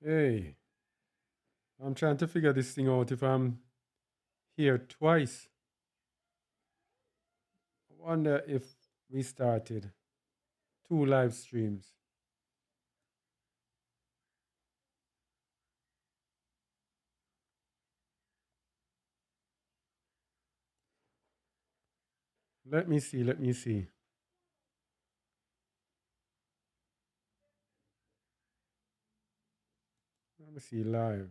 Hey, I'm trying to figure this thing out if I'm here twice. I wonder if we started two live streams. Let me see, let me see. Let me see live.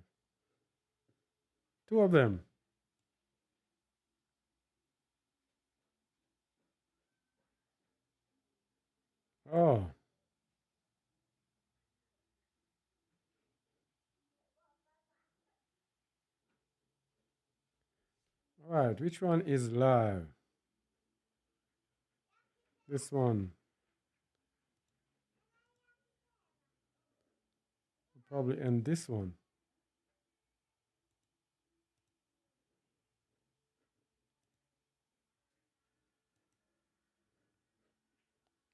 Two of them. Oh, all right. Which one is live? This one. Probably end this one.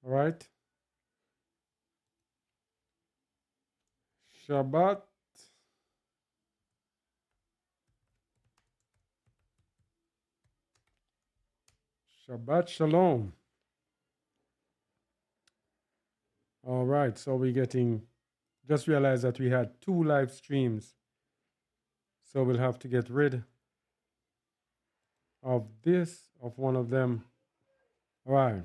All right. Shabbat. Shabbat Shalom. All right. So we're getting, just realized that we had two live streams. So we'll have to get rid of this, of one of them. All right.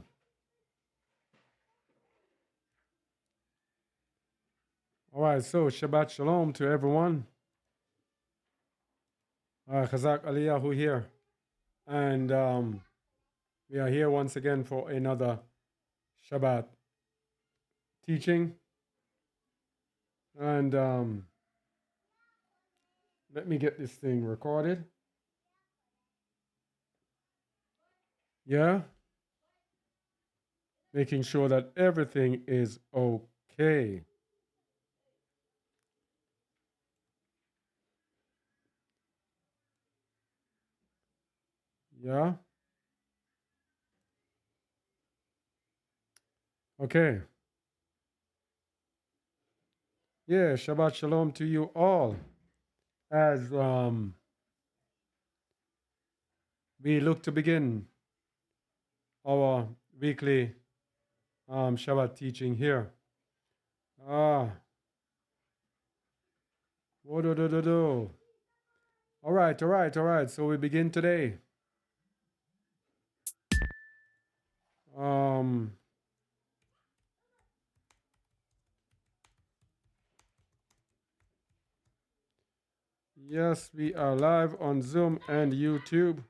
All right, so Shabbat Shalom to everyone. Chazak Aliyahu here. And we are here once again for another Shabbat teaching. And let me get this thing recorded. Yeah? Making sure that everything is okay. Yeah? Okay. Yeah, Shabbat Shalom to you all. As we look to begin our weekly Shabbat teaching here. Ah, whoa. All right, all right, all right. So we begin today. Um, yes, we are live on Zoom and YouTube.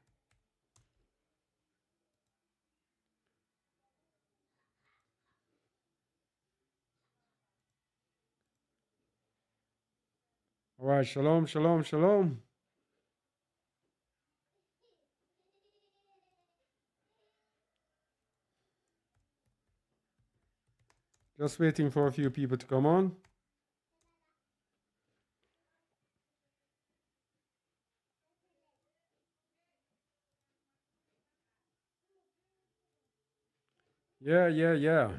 All right, shalom, shalom, shalom. Just waiting for a few people to come on. Yeah.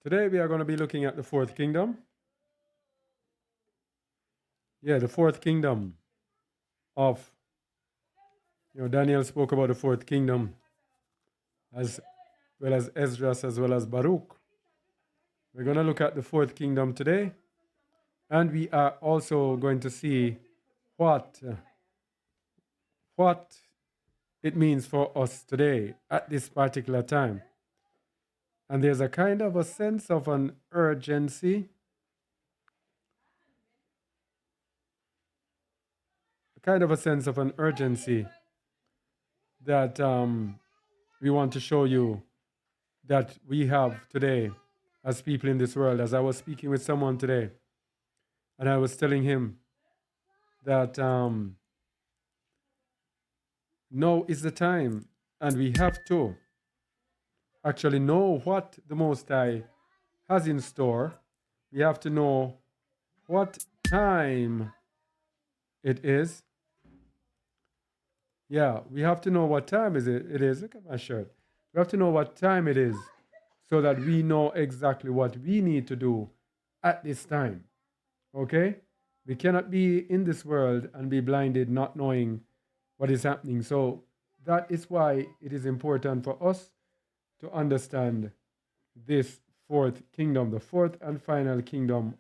Today we are going to be looking at the fourth kingdom. Yeah, the fourth kingdom of, Daniel spoke about the fourth kingdom as well as Esdras as well as Baruch. We're going to look at the fourth kingdom today. And we are also going to see what it means for us today at this particular time. And there's a kind of a sense of an urgency, that we want to show you that we have today as people in this world. As I was speaking with someone today, and I was telling him that now is the time, and we have to actually know what the Most High has in store. We have to know what time it is. Yeah, we have to know what time it is. Look at my shirt. We have to know what time it is so that we know exactly what we need to do at this time. Okay? We cannot be in this world and be blinded, not knowing what is happening. So that is why it is important for us to understand this fourth kingdom, the fourth and final kingdom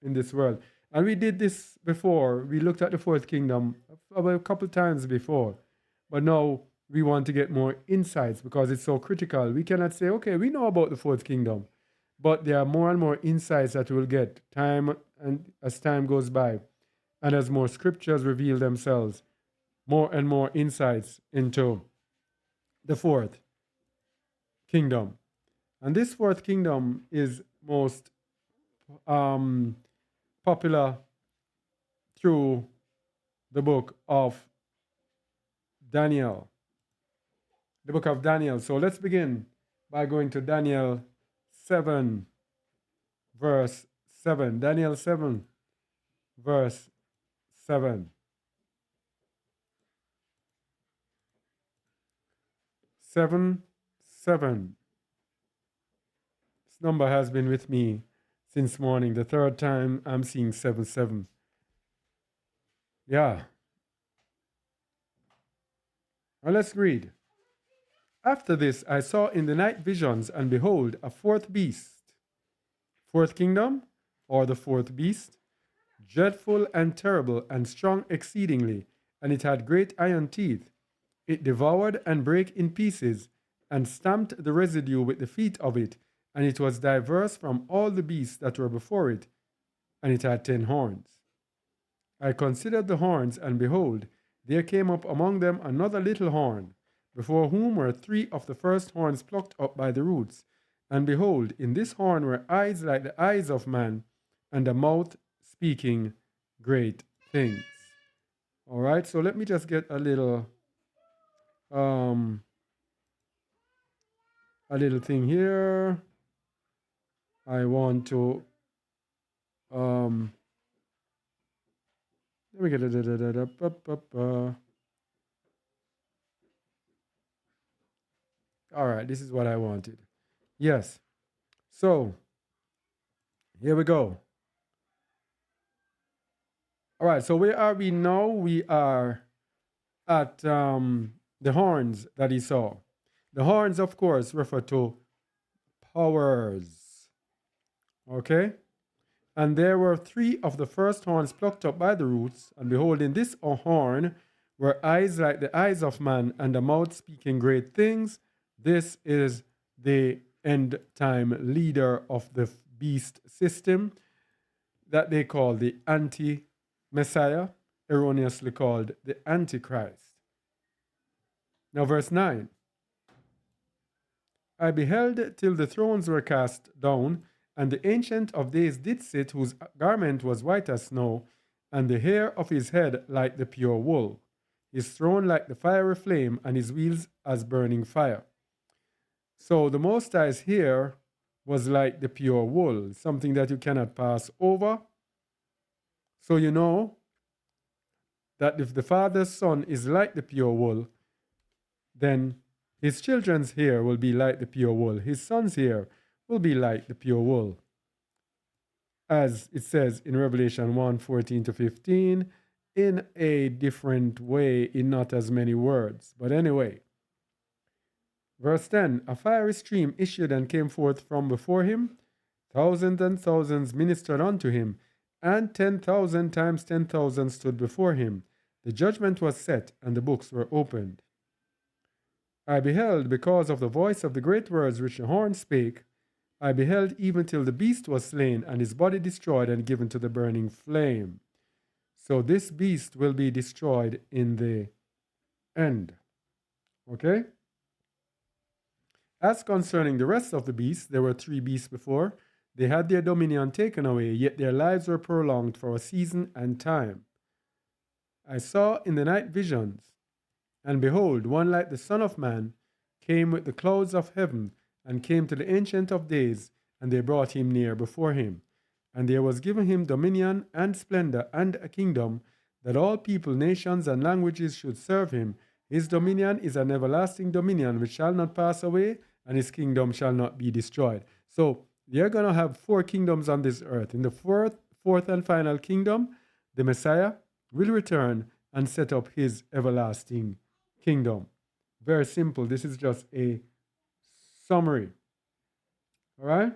in this world. And we did this before. We looked at the fourth kingdom about a couple times before. But now we want to get more insights because it's so critical. We cannot say, okay, we know about the fourth kingdom, but there are more and more insights that we'll get time and as time goes by. And as more scriptures reveal themselves, more and more insights into the fourth kingdom. And this fourth kingdom is most um, popular through the book of Daniel. The book of Daniel. So let's begin by going to Daniel 7, verse 7. Daniel 7, verse 7. 7, 7. This number has been with me since morning. The third time I'm seeing 7, 7. Yeah. Now let's read. After this, I saw in the night visions, and behold, a fourth beast. Fourth kingdom, or the fourth beast, dreadful and terrible and strong exceedingly, and it had great iron teeth. It devoured and brake in pieces, and stamped the residue with the feet of it, and it was diverse from all the beasts that were before it, and it had 10 horns. I considered the horns, and behold, there came up among them another little horn, before whom were 3 of the first horns plucked up by the roots. And behold, in this horn were eyes like the eyes of man, and a mouth speaking great things. All right, so let me just get a little thing here. I want to let me get all right, this is what I wanted. Yes. So here we go. All right, so where are we now? We are at the horns that he saw. The horns, of course, refer to powers. Okay? And there were 3 of the first horns plucked up by the roots, and behold, in this horn were eyes like the eyes of man, and a mouth speaking great things. This is the end time leader of the beast system that they call the anti-Messiah, erroneously called the Antichrist. Now, verse 9. I beheld till the thrones were cast down, and the Ancient of Days did sit, whose garment was white as snow, and the hair of his head like the pure wool, his throne like the fiery flame, and his wheels as burning fire. So the Most High's hair was like the pure wool, something that you cannot pass over. So you know that if the Father's Son is like the pure wool, then his children's hair will be like the pure wool. His son's hair will be like the pure wool. As it says in Revelation 1:14-15, in a different way, in not as many words. But anyway, verse 10, a fiery stream issued and came forth from before him. Thousands and thousands ministered unto him, and 10,000 times 10,000 stood before him. The judgment was set, and the books were opened. I beheld, because of the voice of the great words which the horn spake, I beheld even till the beast was slain, and his body destroyed and given to the burning flame. So this beast will be destroyed in the end. Okay? As concerning the rest of the beasts, there were 3 beasts before. They had their dominion taken away, yet their lives were prolonged for a season and time. I saw in the night visions, and behold, one like the Son of Man came with the clouds of heaven, and came to the Ancient of Days, and they brought him near before him. And there was given him dominion and splendor and a kingdom, that all people, nations, and languages should serve him. His dominion is an everlasting dominion which shall not pass away, and his kingdom shall not be destroyed. So they're going to have 4 kingdoms on this earth. In the fourth fourth and final kingdom, the Messiah will return and set up his everlasting kingdom. Very simple. This is just a summary. All right?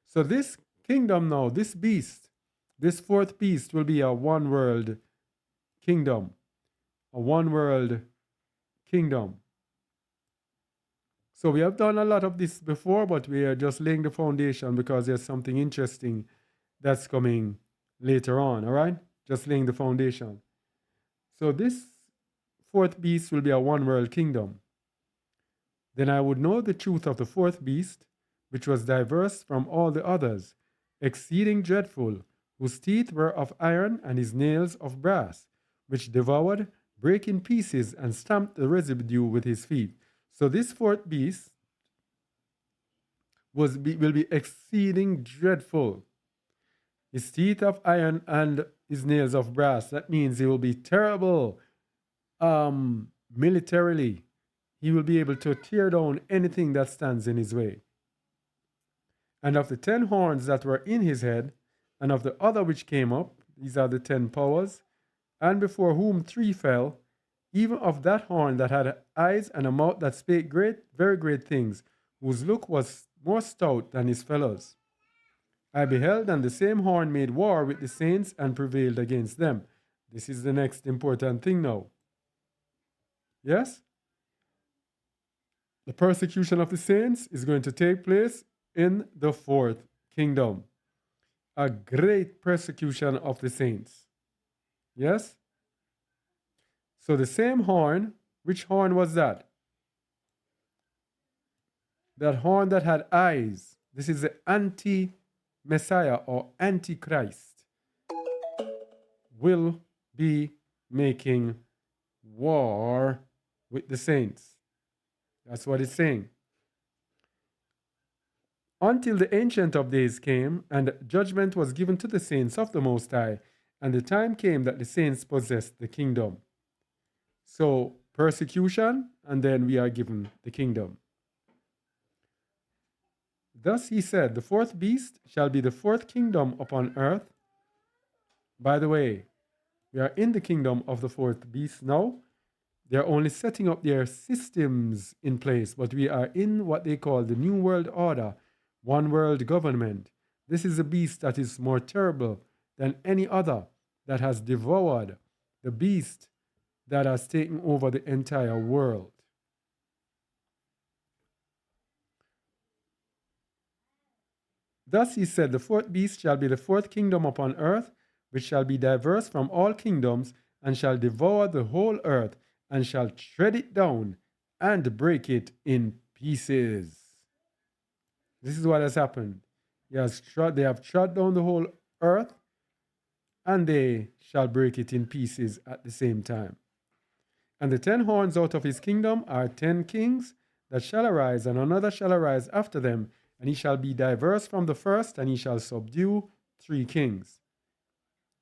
So this kingdom now, this beast, this fourth beast will be a one world kingdom. A one world kingdom. So we have done a lot of this before, but we are just laying the foundation because there's something interesting that's coming later on, all right? Just laying the foundation. So this fourth beast will be a one world kingdom. Then I would know the truth of the fourth beast, which was diverse from all the others, exceeding dreadful, whose teeth were of iron and his nails of brass, which devoured, brake in pieces, and stamped the residue with his feet. So this fourth beast will be exceeding dreadful. His teeth of iron and his nails of brass. That means he will be terrible militarily. He will be able to tear down anything that stands in his way. And of the 10 horns that were in his head, and of the other which came up, these are the 10 powers, and before whom 3 fell, even of that horn that had eyes and a mouth that spake great, very great things, whose look was more stout than his fellows. I beheld, and the same horn made war with the saints and prevailed against them. This is the next important thing now. Yes? The persecution of the saints is going to take place in the fourth kingdom. A great persecution of the saints. Yes? So the same horn, which horn was that? That horn that had eyes. This is the anti-Messiah or Antichrist. Will be making war with the saints. That's what it's saying. Until the Ancient of Days came, and judgment was given to the saints of the Most High, and the time came that the saints possessed the kingdom. So, persecution, and then we are given the kingdom. Thus he said, the fourth beast shall be the fourth kingdom upon earth. By the way, we are in the kingdom of the fourth beast now. They're only setting up their systems in place, but we are in what they call the New World Order, one world government. This is a beast that is more terrible than any other, that has devoured, the beast that has taken over the entire world. Thus he said, the fourth beast shall be the fourth kingdom upon earth, which shall be diverse from all kingdoms, and shall devour the whole earth, and shall tread it down, and break it in pieces. This is what has happened. They have trod down the whole earth, and they shall break it in pieces at the same time. And the 10 horns out of his kingdom are 10 kings that shall arise, and another shall arise after them, and he shall be diverse from the first, and he shall subdue 3 kings.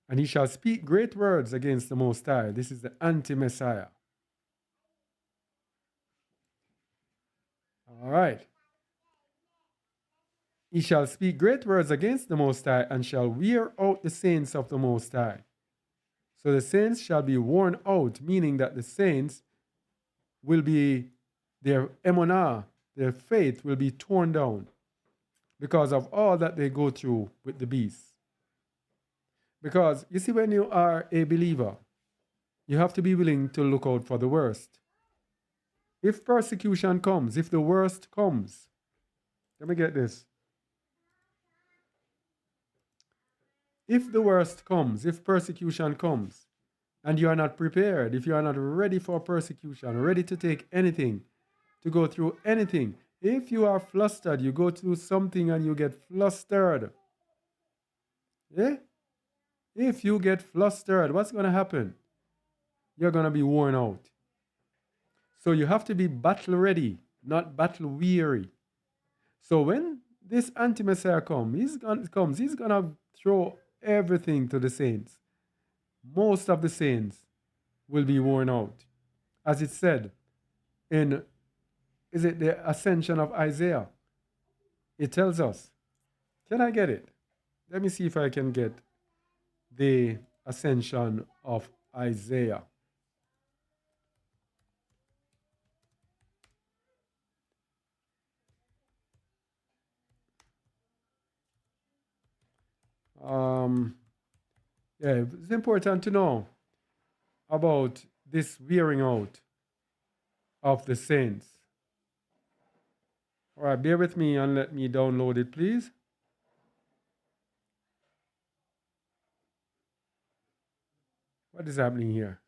And he shall speak great words against the Most High. This is the anti-Messiah. All right. He shall speak great words against the Most High, and shall wear out the saints of the Most High. So the saints shall be worn out, meaning that the saints will be, their emunah, their faith will be torn down because of all that they go through with the beast. Because you see, when you are a believer, you have to be willing to look out for the worst. If persecution comes, if the worst comes, let me get this. If the worst comes, if persecution comes, and you are not prepared, if you are not ready for persecution, ready to take anything, to go through anything, if you are flustered, you go through something and you get flustered. Yeah? If you get flustered, what's going to happen? You're going to be worn out. So you have to be battle ready, not battle weary. So when this anti-Messiah comes, he's going to throw everything to the saints. Most of the saints will be worn out. As it said in, is it the ascension of Isaiah? It tells us. Can I get it? Let me see if I can get the ascension of Isaiah. Yeah, it's important to know about this wearing out of the saints. All right, bear with me and let me download it, please. What is happening here?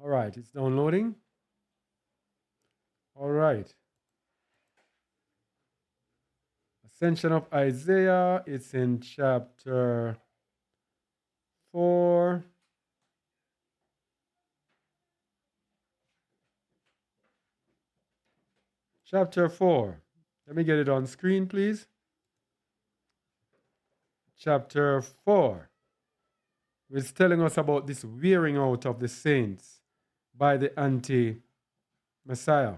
All right, it's downloading. All right. Ascension of Isaiah, it's in chapter 4. Chapter 4. Let me get it on screen, please. Chapter 4 is telling us about this wearing out of the saints by the anti-Messiah.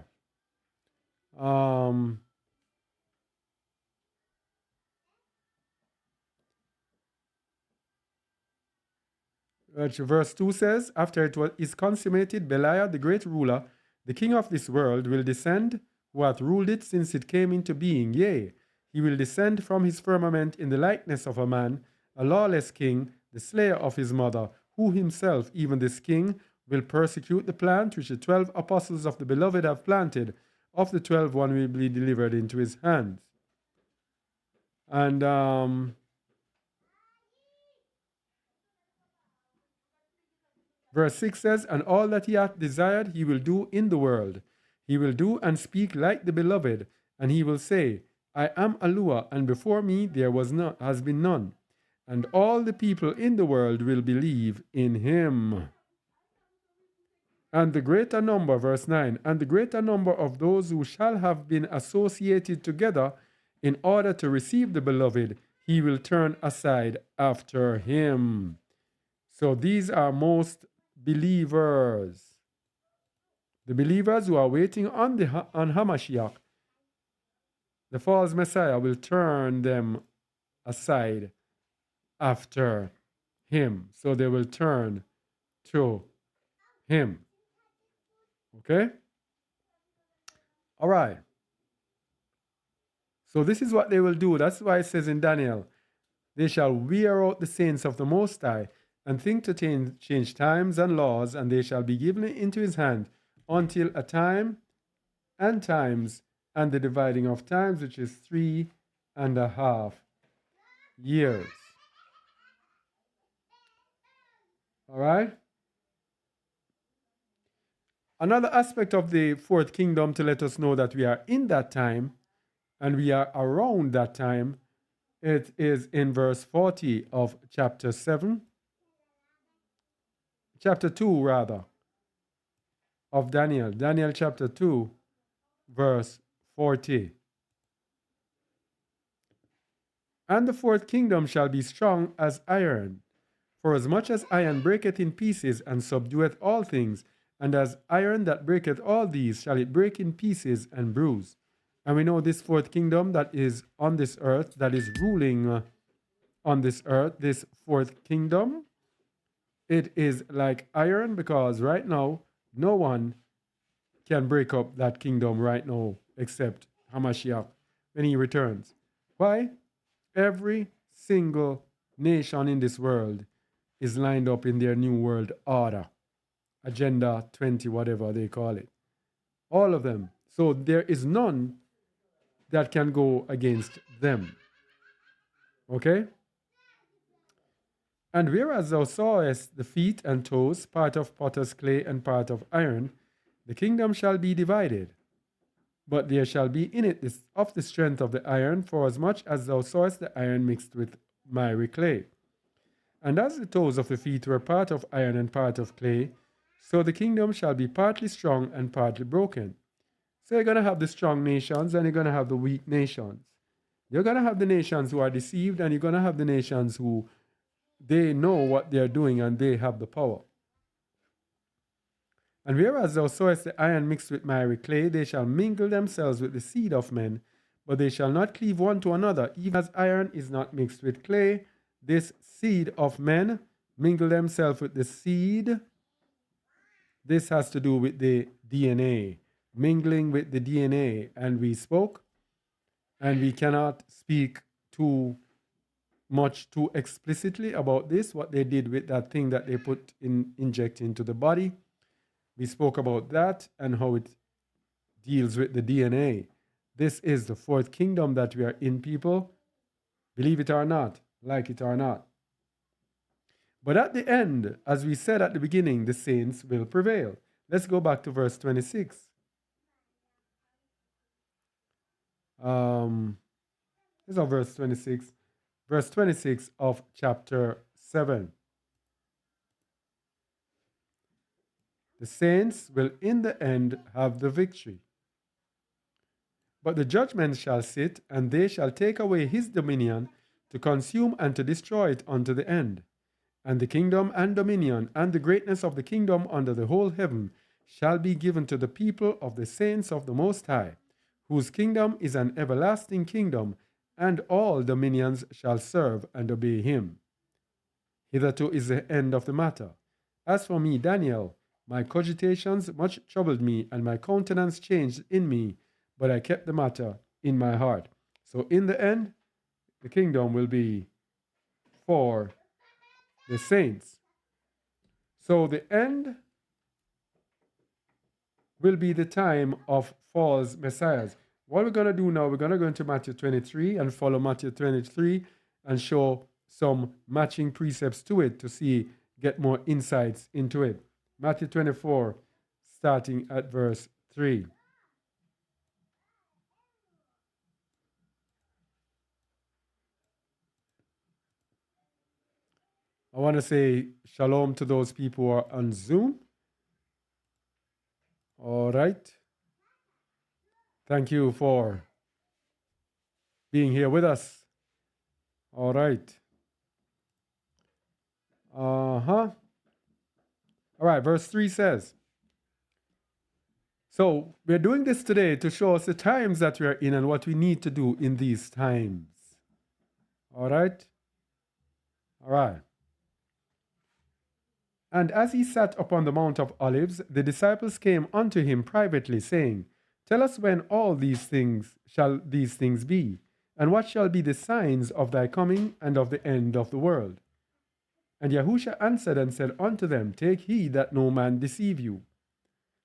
Verse 2 says, after it is consummated, Belial, the great ruler, the king of this world, will descend, who hath ruled it since it came into being. Yea, he will descend from his firmament in the likeness of a man, a lawless king, the slayer of his mother, who himself, even this king, will persecute the plant which the 12 apostles of the beloved have planted. Of the 12, one will be delivered into his hands. And verse 6 says, and all that he hath desired he will do in the world. He will do and speak like the beloved, and he will say, I am Alua, and before me there has been none. And all the people in the world will believe in him. And the greater number, verse 9, and the greater number of those who shall have been associated together in order to receive the beloved, he will turn aside after him. So these are most believers. The believers who are waiting on Hamashiach, the false Messiah, will turn them aside after him. So they will turn to him. Okay? All right. So this is what they will do. That's why it says in Daniel, they shall wear out the saints of the Most High and think to change times and laws, and they shall be given into his hand until a time and times and the dividing of times, which is 3.5 years. All right? Another aspect of the fourth kingdom to let us know that we are in that time and we are around that time, it is in verse 40 of chapter 7. Chapter 2, rather, of Daniel. Daniel chapter 2, verse 40. And the fourth kingdom shall be strong as iron. For as much as iron breaketh in pieces and subdueth all things, and as iron that breaketh all these, shall it break in pieces and bruise. And we know this fourth kingdom that is on this earth, that is ruling on this earth, this fourth kingdom, it is like iron, because right now, no one can break up that kingdom right now except Hamashiach when he returns. Why? Every single nation in this world is lined up in their new world order, Agenda 20, whatever they call it. All of them. So there is none that can go against them. Okay? And whereas thou sawest the feet and toes, part of potter's clay and part of iron, the kingdom shall be divided. But there shall be in it of the strength of the iron, for as much as thou sawest the iron mixed with miry clay. And as the toes of the feet were part of iron and part of clay, so the kingdom shall be partly strong and partly broken. So you're going to have the strong nations and you're going to have the weak nations. You're going to have the nations who are deceived, and you're going to have the nations who they know what they're doing and they have the power. And whereas thou sawest the iron mixed with miry clay, they shall mingle themselves with the seed of men, but they shall not cleave one to another, even as iron is not mixed with clay. This seed of men mingle themselves with the seed. This has to do with the DNA, mingling with the DNA. And we spoke, and we cannot speak too much too explicitly about this, what they did with that thing that they inject into the body. We spoke about that and how it deals with the DNA. This is the fourth kingdom that we are in, people. Believe it or not, like it or not. But at the end, as we said at the beginning, the saints will prevail. Let's go back to verse 26. This is verse 26. Verse 26 of chapter 7. The saints will in the end have the victory. But the judgment shall sit, and they shall take away his dominion to consume and to destroy it unto the end. And the kingdom and dominion and the greatness of the kingdom under the whole heaven shall be given to the people of the saints of the Most High, whose kingdom is an everlasting kingdom, and all dominions shall serve and obey him. Hitherto is the end of the matter. As for me, Daniel, my cogitations much troubled me, and my countenance changed in me, but I kept the matter in my heart. So in the end, the kingdom will be for the saints. So the end will be the time of false messiahs. What we're going to do now, we're going to go into Matthew 23 and follow Matthew 23 and show some matching precepts to it to see, get more insights into it. Matthew 24, starting at verse 3. I want to say shalom to those people who are on Zoom. All right. Thank you for being here with us. All right. All right, verse 3 says, so we're doing this today to show us the times that we are in and what we need to do in these times. All right? All right. And as he sat upon the Mount of Olives, the disciples came unto him privately, saying, tell us when all these things shall be, and what shall be the signs of thy coming and of the end of the world? And Yahusha answered and said unto them, take heed that no man deceive you.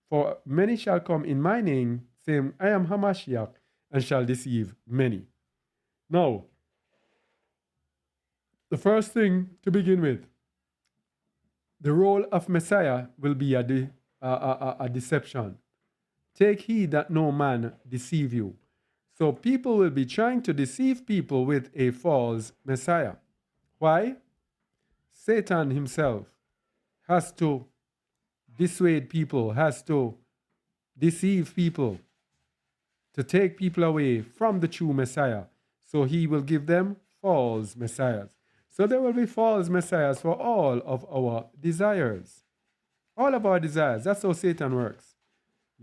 For many shall come in my name, saying, I am Hamashiach, and shall deceive many. Now, the first thing to begin with, the role of Messiah will be a deception. Take heed that no man deceive you. So people will be trying to deceive people with a false Messiah. Why? Satan himself has to dissuade people, has to deceive people, to take people away from the true Messiah. So he will give them false messiahs. So there will be false messiahs for all of our desires. All of our desires. That's how Satan works.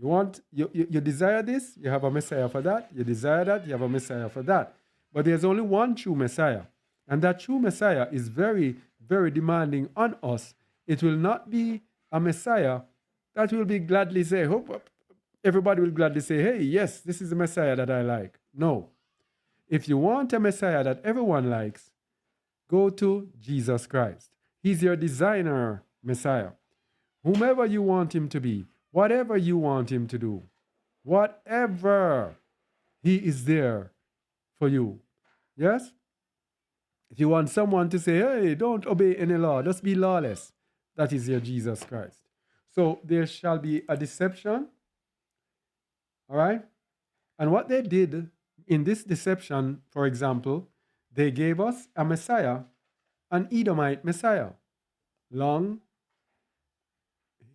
You desire this, you have a messiah for that. You desire that, you have a messiah for that. But there's only one true messiah. And that true messiah is very, very demanding on us. It will not be a messiah that will be gladly say, hope everybody will gladly say, hey, yes, this is the messiah that I like. No. If you want a messiah that everyone likes, go to Jesus Christ. He's your designer messiah. Whomever you want him to be, whatever you want him to do, whatever, he is there for you. Yes? If you want someone to say, hey, don't obey any law, just be lawless, that is your Jesus Christ. So there shall be a deception. All right? And what they did in this deception, for example, they gave us a Messiah, an Edomite Messiah. Long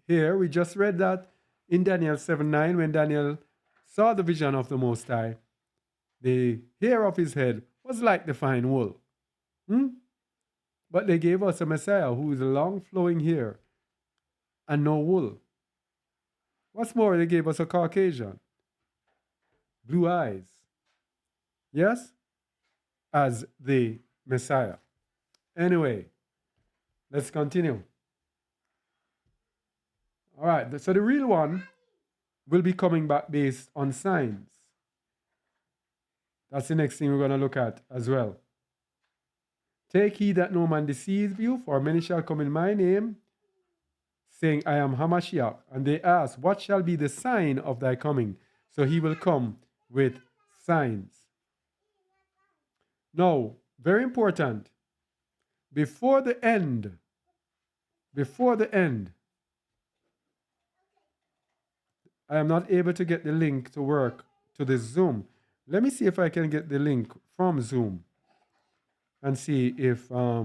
here, we just read that in Daniel 7:9, when Daniel saw the vision of the Most High, the hair of his head was like the fine wool. But they gave us a Messiah who is long flowing hair and no wool. What's more, they gave us a Caucasian, blue eyes, Yes? As the Messiah. Anyway, let's continue. All right, so the real one will be coming back based on signs. That's the next thing we're going to look at as well. Take heed that no man deceive you, for many shall come in my name, saying, I am Hamashiach. And they ask, what shall be the sign of thy coming? So he will come with signs. Now, very important, before the end, I am not able to get the link to work to this Zoom. Let me see if I can get the link from Zoom and see if I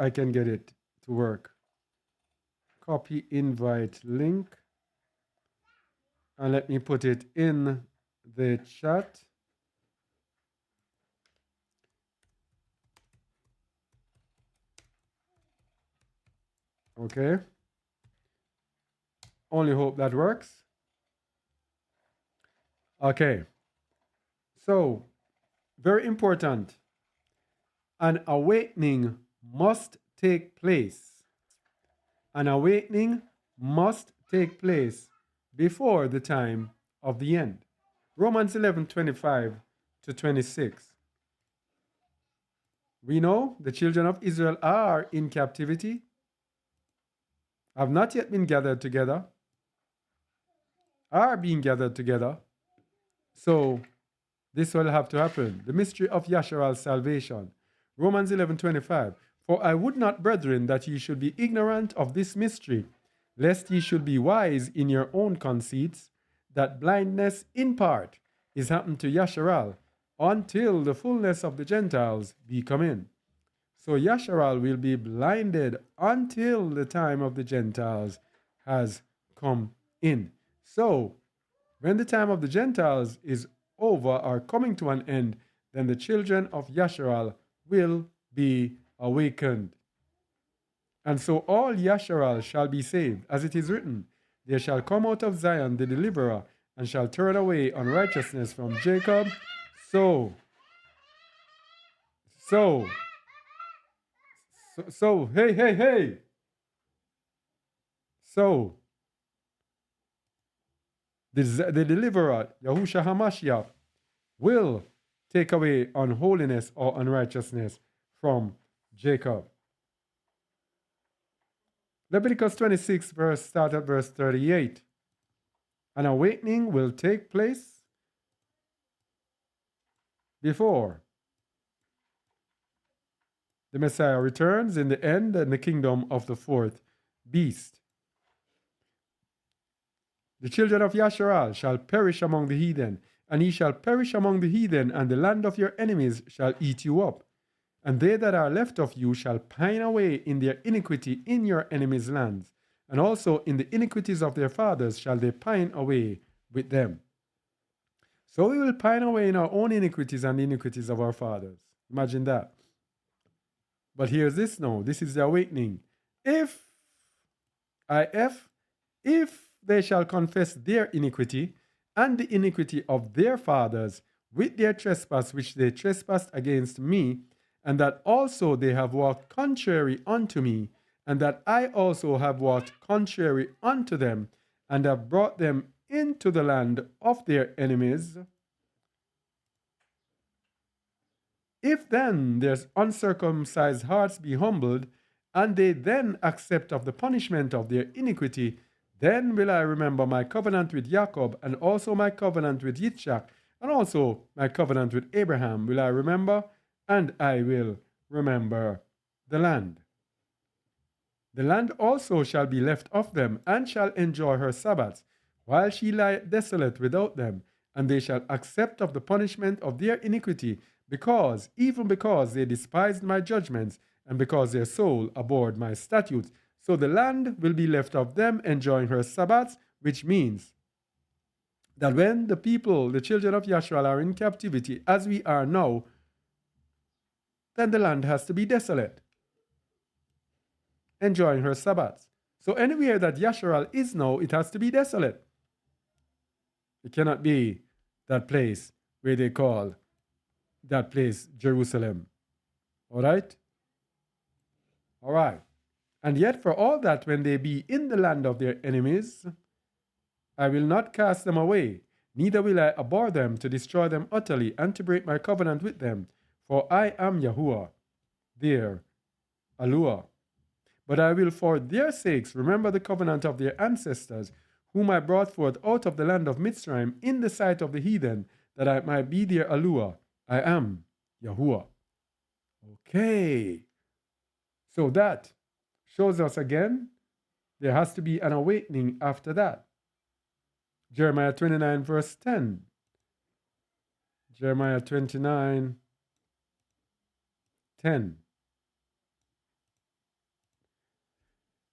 can get it to work. Copy invite link. And let me put it in the chat. Okay. Only hope that works. Okay. So, very important. An awakening must take place. An awakening must take place before the time of the end. Romans 11:25 to 26. We know the children of Israel are in captivity, have not yet been gathered together, are being gathered together. So this will have to happen. The mystery of Yasharal's salvation. Romans 11:25. For I would not, brethren, that ye should be ignorant of this mystery, lest ye should be wise in your own conceits, that blindness in part is happened to Yasharal, until the fullness of the Gentiles be come in. So Yasharal will be blinded until the time of the Gentiles has come in. So when the time of the Gentiles is over or coming to an end, then the children of Yasharal will be awakened. And so all Yasharal shall be saved, as it is written, there shall come out of Zion the deliverer, and shall turn away unrighteousness from Jacob. So, hey. So, the deliverer, Yahushua HaMashiach, will take away unholiness or unrighteousness from Jacob. Leviticus 26, start at verse 38. An awakening will take place before the Messiah returns in the end and the kingdom of the fourth beast. The children of Yasharal shall perish among the heathen, and ye shall perish among the heathen, and the land of your enemies shall eat you up. And they that are left of you shall pine away in their iniquity in your enemies' lands, and also in the iniquities of their fathers shall they pine away with them. So we will pine away in our own iniquities and the iniquities of our fathers. Imagine that. But here's this now. This is the awakening. If they shall confess their iniquity and the iniquity of their fathers with their trespass which they trespassed against me, and that also they have walked contrary unto me, and that I also have walked contrary unto them, and have brought them into the land of their enemies. If then their uncircumcised hearts be humbled, and they then accept of the punishment of their iniquity, then will I remember my covenant with Jacob, and also my covenant with Yitzchak, and also my covenant with Abraham will I remember, and I will remember the land. The land also shall be left of them, and shall enjoy her Sabbaths, while she lieth desolate without them, and they shall accept of the punishment of their iniquity, even because they despised my judgments, and because their soul abhorred my statutes. So the land will be left of them, enjoying her Sabbaths, which means that when the people, the children of Yashral, are in captivity, as we are now, then the land has to be desolate, enjoying her Sabbaths. So anywhere that Yashral is now, it has to be desolate. It cannot be that place where they call that place Jerusalem. All right? All right. And yet, for all that, when they be in the land of their enemies, I will not cast them away, neither will I abhor them to destroy them utterly and to break my covenant with them. For I am Yahuwah, their Eluah. But I will for their sakes remember the covenant of their ancestors, whom I brought forth out of the land of Mitzrayim in the sight of the heathen, that I might be their Eluah. I am Yahuwah. Okay. So that shows us again there has to be an awakening after that. Jeremiah 29 verse 10. Jeremiah 29, 10.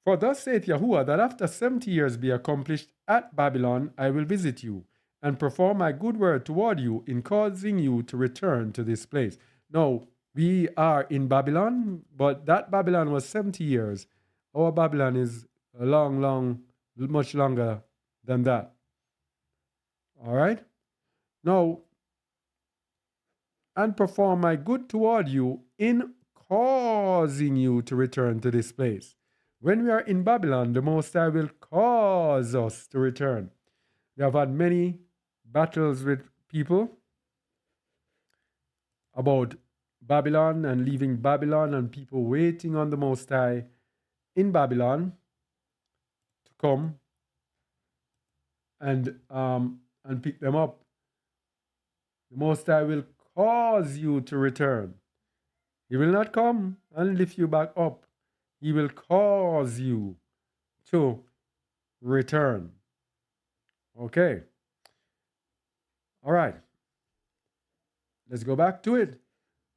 For thus saith Yahuwah, that after 70 years be accomplished at Babylon, I will visit you, and perform my good word toward you in causing you to return to this place. Now, we are in Babylon, but that Babylon was 70 years. Our Babylon is much longer than that. All right? Now, and perform my good toward you in causing you to return to this place. When we are in Babylon, the Most High will cause us to return. We have had many battles with people about Babylon and leaving Babylon, and people waiting on the Most High in Babylon to come and pick them up. The Most High will cause you to return. He will not come and lift you back up. He will cause you to return. Okay. All right. Let's go back to it.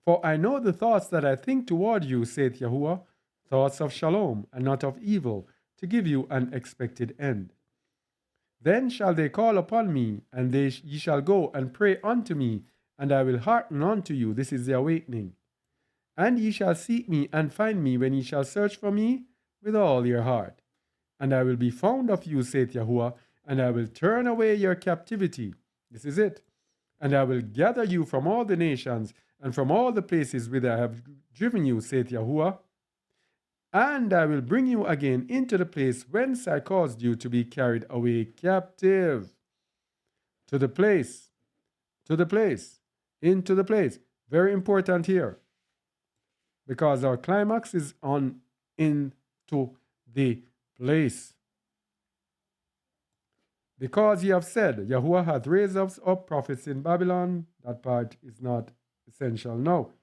For I know the thoughts that I think toward you, saith Yahuwah, thoughts of shalom and not of evil, to give you an expected end. Then shall they call upon me, and ye shall go and pray unto me, and I will hearken unto you. This is the awakening. And ye shall seek me and find me when ye shall search for me with all your heart. And I will be found of you, saith Yahuwah, and I will turn away your captivity. This is it. And I will gather you from all the nations and from all the places whither I have driven you, saith Yahuwah. And I will bring you again into the place whence I caused you to be carried away captive. To the place, into the place. Very important here. Because our climax is on into the place. Because ye have said, Yahuwah hath raised up prophets in Babylon. That part is not essential. No.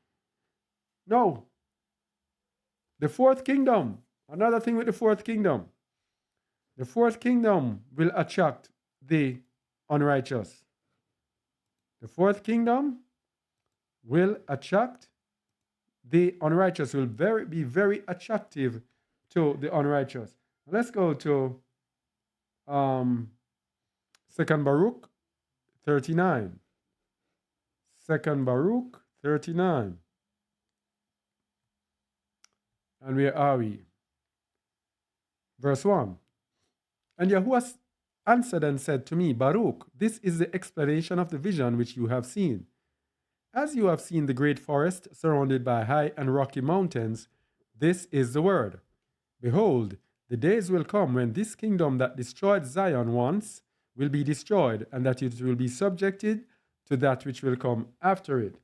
The fourth kingdom. Another thing with the fourth kingdom. The fourth kingdom will attract the unrighteous. The fourth kingdom will attract the unrighteous, will be very attractive to the unrighteous. Let's go to 2 Baruch 39. 2 Baruch 39. And where are we? Verse 1. And Yahuwah answered and said to me, Baruch, this is the explanation of the vision which you have seen. As you have seen the great forest surrounded by high and rocky mountains, this is the word. Behold, the days will come when this kingdom that destroyed Zion once will be destroyed, and that it will be subjected to that which will come after it.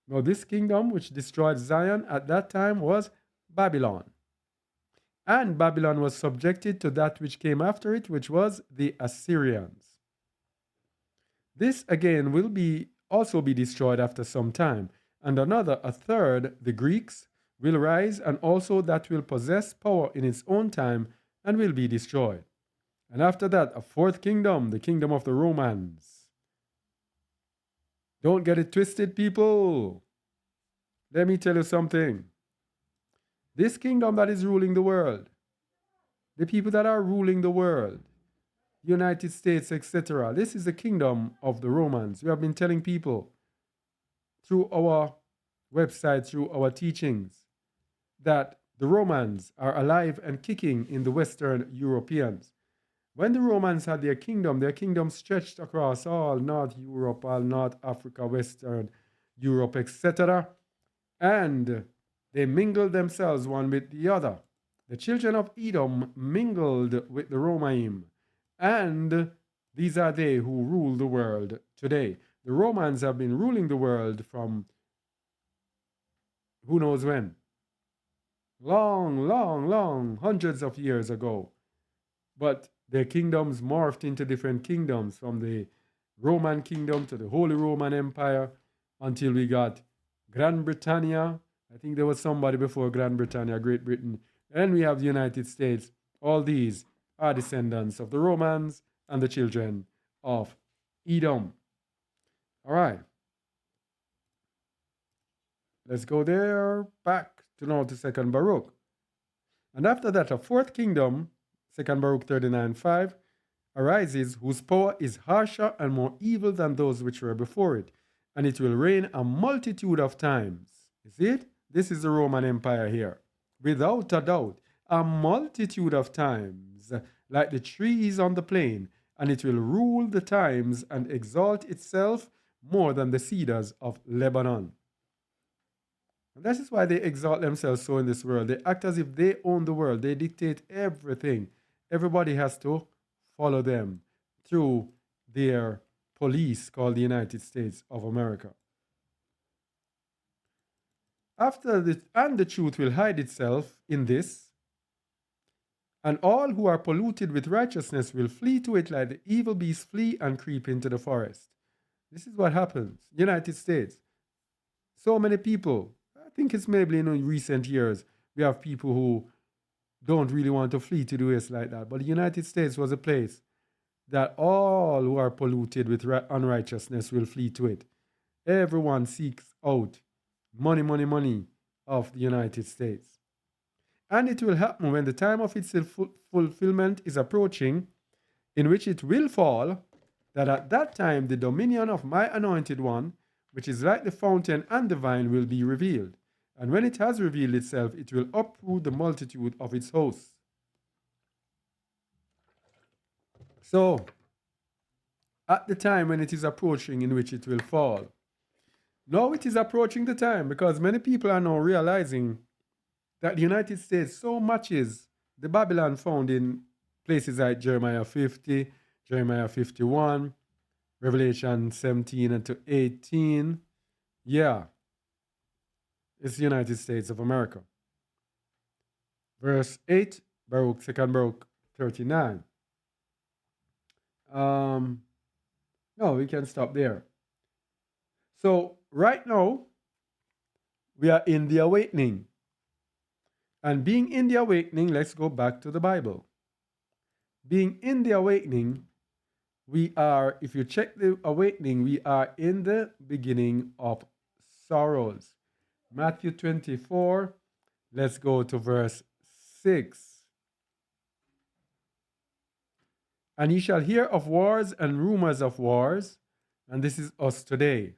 Now, this kingdom which destroyed Zion at that time was Babylon. And Babylon was subjected to that which came after it, which was the Assyrians. This again will also be destroyed after some time, and a third, the Greeks, will rise, and also that will possess power in its own time and will be destroyed. And after that, a fourth kingdom, the kingdom of the Romans. Don't get it twisted, people. Let me tell you something. This kingdom that is ruling the world, the people that are ruling the world, United States, etc., this is the kingdom of the Romans. We have been telling people through our website, through our teachings, that the Romans are alive and kicking in the Western Europeans. When the Romans had their kingdom stretched across all North Europe, all North Africa, Western Europe, etc. And they mingled themselves one with the other. The children of Edom mingled with the Romaim, and these are they who rule the world today. The Romans have been ruling the world from who knows when. Long, long, long, hundreds of years ago. But their kingdoms morphed into different kingdoms, from the Roman kingdom to the Holy Roman Empire, until we got Grand Britannia. I think there was somebody before Grand Britannia, Great Britain. And we have the United States. All these are descendants of the Romans and the children of Edom. All right. Let's go there, back to now to 2nd Baruch. And after that, a fourth kingdom, 2nd Baruch 39:5, arises, whose power is harsher and more evil than those which were before it, and it will reign a multitude of times. You see it? This is the Roman Empire here. Without a doubt, a multitude of times, like the trees on the plain, and it will rule the times and exalt itself more than the cedars of Lebanon. And that is why they exalt themselves so in this world. They act as if they own the world. They dictate everything. Everybody has to follow them through their police called the United States of America. And the truth will hide itself in this, and all who are polluted with righteousness will flee to it like the evil beasts flee and creep into the forest. This is what happens. United States. So many people. I think it's maybe in recent years we have people who don't really want to flee to the West like that. But the United States was a place that all who are polluted with unrighteousness will flee to it. Everyone seeks out money, money, money of the United States. And it will happen when the time of its fulfillment is approaching, in which it will fall, that at that time the dominion of my anointed one, which is like the fountain and the vine, will be revealed. And when it has revealed itself, it will uproot the multitude of its hosts. So, at the time when it is approaching, in which it will fall. Now it is approaching the time, because many people are now realizing that the United States so matches the Babylon found in places like Jeremiah 50, Jeremiah 51, Revelation 17 and to 18. Yeah, it's the United States of America. Verse 8, Baruch, 2nd Baruch 39. No, we can stop there. So right now, we are in the awakening. And being in the awakening, let's go back to the Bible. Being in the awakening, we are, if you check the awakening, we are in the beginning of sorrows. Matthew 24, let's go to verse 6. And ye shall hear of wars and rumors of wars, and this is us today.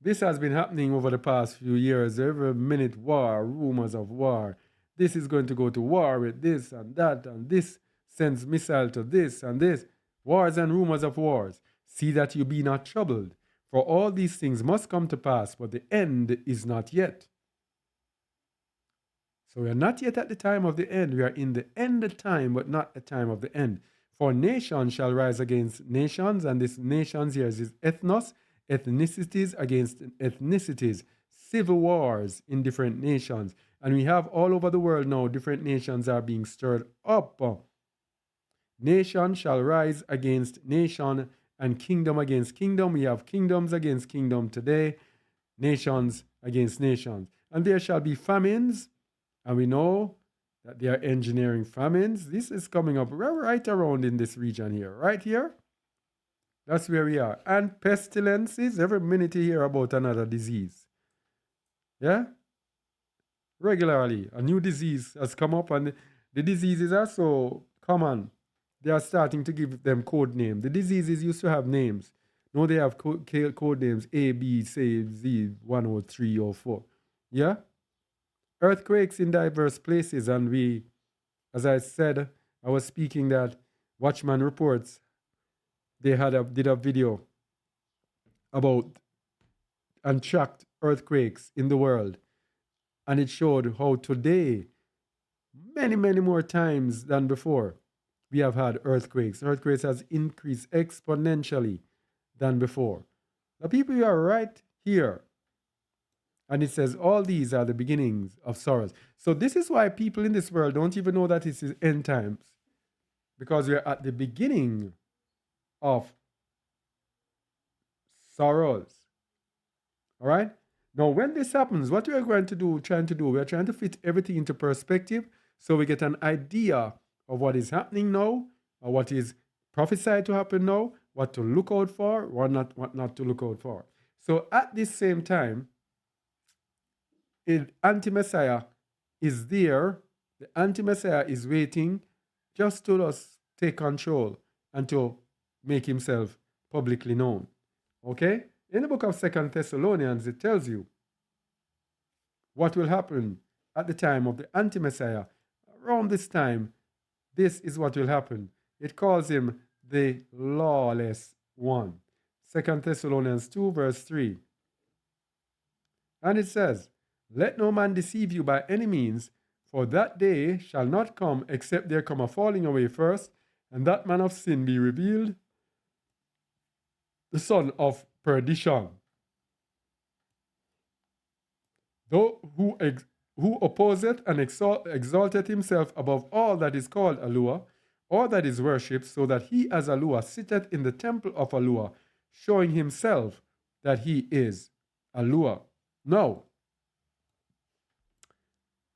This has been happening over the past few years. Every minute, war, rumors of war. This is going to go to war with this and that, and this sends missile to this and this. Wars and rumors of wars. See that you be not troubled, for all these things must come to pass, but the end is not yet. So we are not yet at the time of the end. We are in the end time, but not the time of the end. For nation shall rise against nations, and this nations here is ethnos, ethnicities against ethnicities, civil wars in different nations. And we have all over the world now, different nations are being stirred up. Nation shall rise against nation, and kingdom against kingdom. We have kingdoms against kingdom today, nations against nations. And there shall be famines, and we know that they are engineering famines. This is coming up right around in this region here, right here. That's where we are. And pestilences, every minute you hear about another disease. Yeah? Regularly, a new disease has come up, and the diseases are so common. They are starting to give them code names. The diseases used to have names. Now they have code names A, B, C, Z, 103 or 4. Yeah? Earthquakes in diverse places, and we, as I said, I was speaking that Watchman reports they did a video about and tracked earthquakes in the world, and it showed how today, many, many more times than before, we have had earthquakes. Earthquakes has increased exponentially than before. The people, you are right here. And it says, all these are the beginnings of sorrows. So this is why people in this world don't even know that it is end times. Because we're at the beginning of sorrows. All right? Now, when this happens, what we are trying to do, we are trying to fit everything into perspective so we get an idea of what is happening now, or what is prophesied to happen now, what to look out for, what not to look out for. So at this same time, anti-Messiah is there. The anti-Messiah is waiting just to us take control and to make himself publicly known. Okay? In the book of 2 Thessalonians, it tells you what will happen at the time of the anti-Messiah. Around this time, this is what will happen. It calls him the lawless one. 2 Thessalonians 2 verse 3. And it says, let no man deceive you by any means, for that day shall not come except there come a falling away first, and that man of sin be revealed, the son of perdition. Though who opposeth and exalteth himself above all that is called Alua, or that is worshipped, so that he as Alua sitteth in the temple of Alua, showing himself that he is Alua. Now,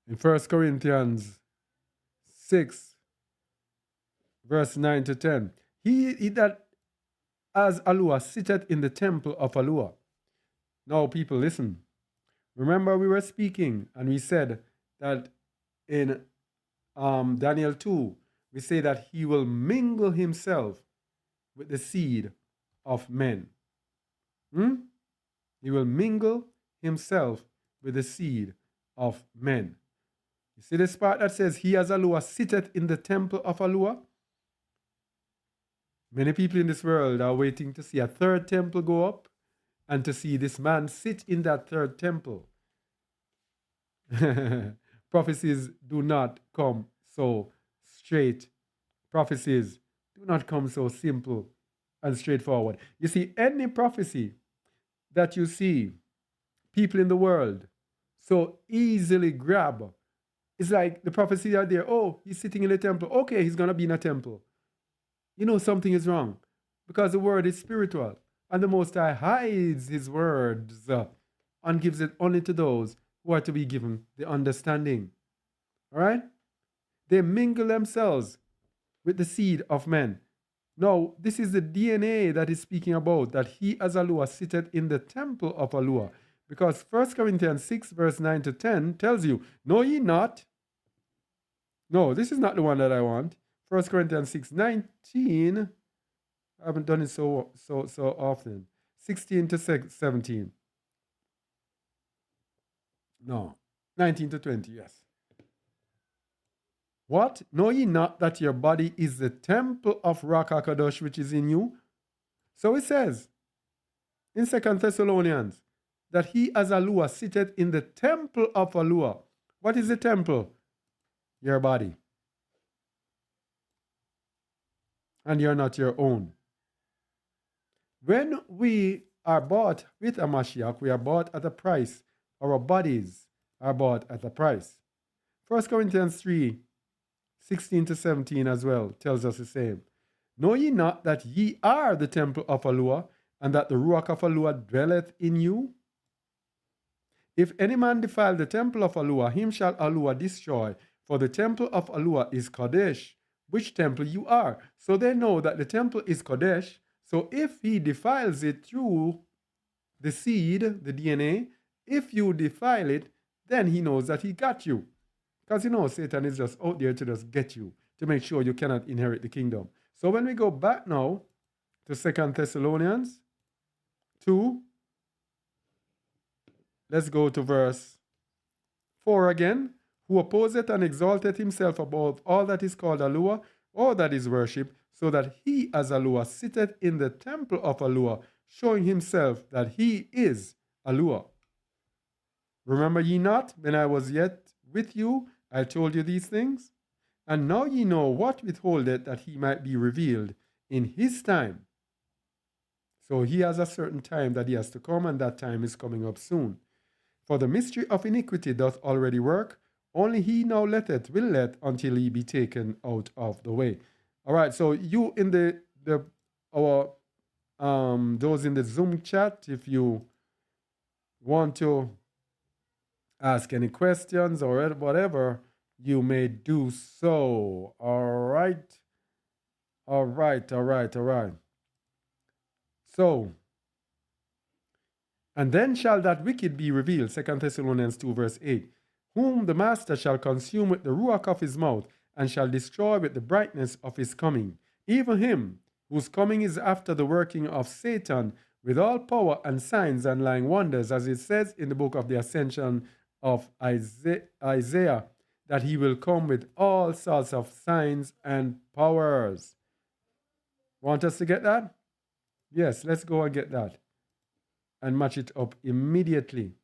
in 1 Corinthians 6, verse 9 to 10, he that as Alua sitteth in the temple of Alua. Now, people, listen. Remember, we were speaking and we said that in Daniel 2, we say that he will mingle himself with the seed of men. He will mingle himself with the seed of men. You see this part that says, he as Alua sitteth in the temple of Alua? Many people in this world are waiting to see a third temple go up and to see this man sit in that third temple. Prophecies do not come so straight. Prophecies do not come so simple and straightforward. You see, any prophecy that you see people in the world so easily grab, it's like the prophecy out there, oh, he's sitting in a temple. Okay, he's going to be in a temple. You know something is wrong because the word is spiritual. And the Most High hides his words and gives it only to those who are to be given the understanding. All right? They mingle themselves with the seed of men. Now, this is the DNA that is speaking about, that he as Alua sitteth in the temple of Alua. Because 1 Corinthians 6 verse 9 to 10 tells you, know ye not? No, this is not the one that I want. 1 Corinthians 6, 19. I haven't done it so often. 16 to 17. No. 19 to 20, yes. What? Know ye not that your body is the temple of Ruach HaKadosh which is in you? So it says in 2 Thessalonians that he as Alua sitteth in the temple of Alua. What is the temple? Your body. And you're not your own. When we are bought with a Mashiach, we are bought at a price. Our bodies are bought at a price. 1 Corinthians 3, 16 to 17 as well tells us the same. Know ye not that ye are the temple of Alua, and that the Ruach of Alua dwelleth in you? If any man defile the temple of Alua, him shall Alua destroy, for the temple of Alua is Kodesh, which temple you are. So they know that the temple is Kodesh. So if he defiles it through the seed, the DNA, if you defile it, then he knows that he got you. Because you know Satan is just out there to just get you, to make sure you cannot inherit the kingdom. So when we go back now to 2 Thessalonians 2, let's go to verse 4 again. Who opposeth and exalteth himself above all that is called Alua, or that is worshipped, so that he as Alua sitteth in the temple of Alua, showing himself that he is Alua. Remember ye not, when I was yet with you, I told you these things? And now ye know what withholdeth, that he might be revealed in his time. So he has a certain time that he has to come, and that time is coming up soon. For the mystery of iniquity doth already work, only he now letteth, will let, until he be taken out of the way. All right, so you in our those in the Zoom chat, if you want to ask any questions or whatever, you may do so. All right. All right. So, and then shall that wicked be revealed, 2 Thessalonians 2, verse 8, whom the master shall consume with the ruach of his mouth, and shall destroy with the brightness of his coming. Even him, whose coming is after the working of Satan, with all power and signs and lying wonders, as it says in the book of the Ascension of Isaiah, that he will come with all sorts of signs and powers. Want us to get that? Yes, let's go and get that and match it up immediately.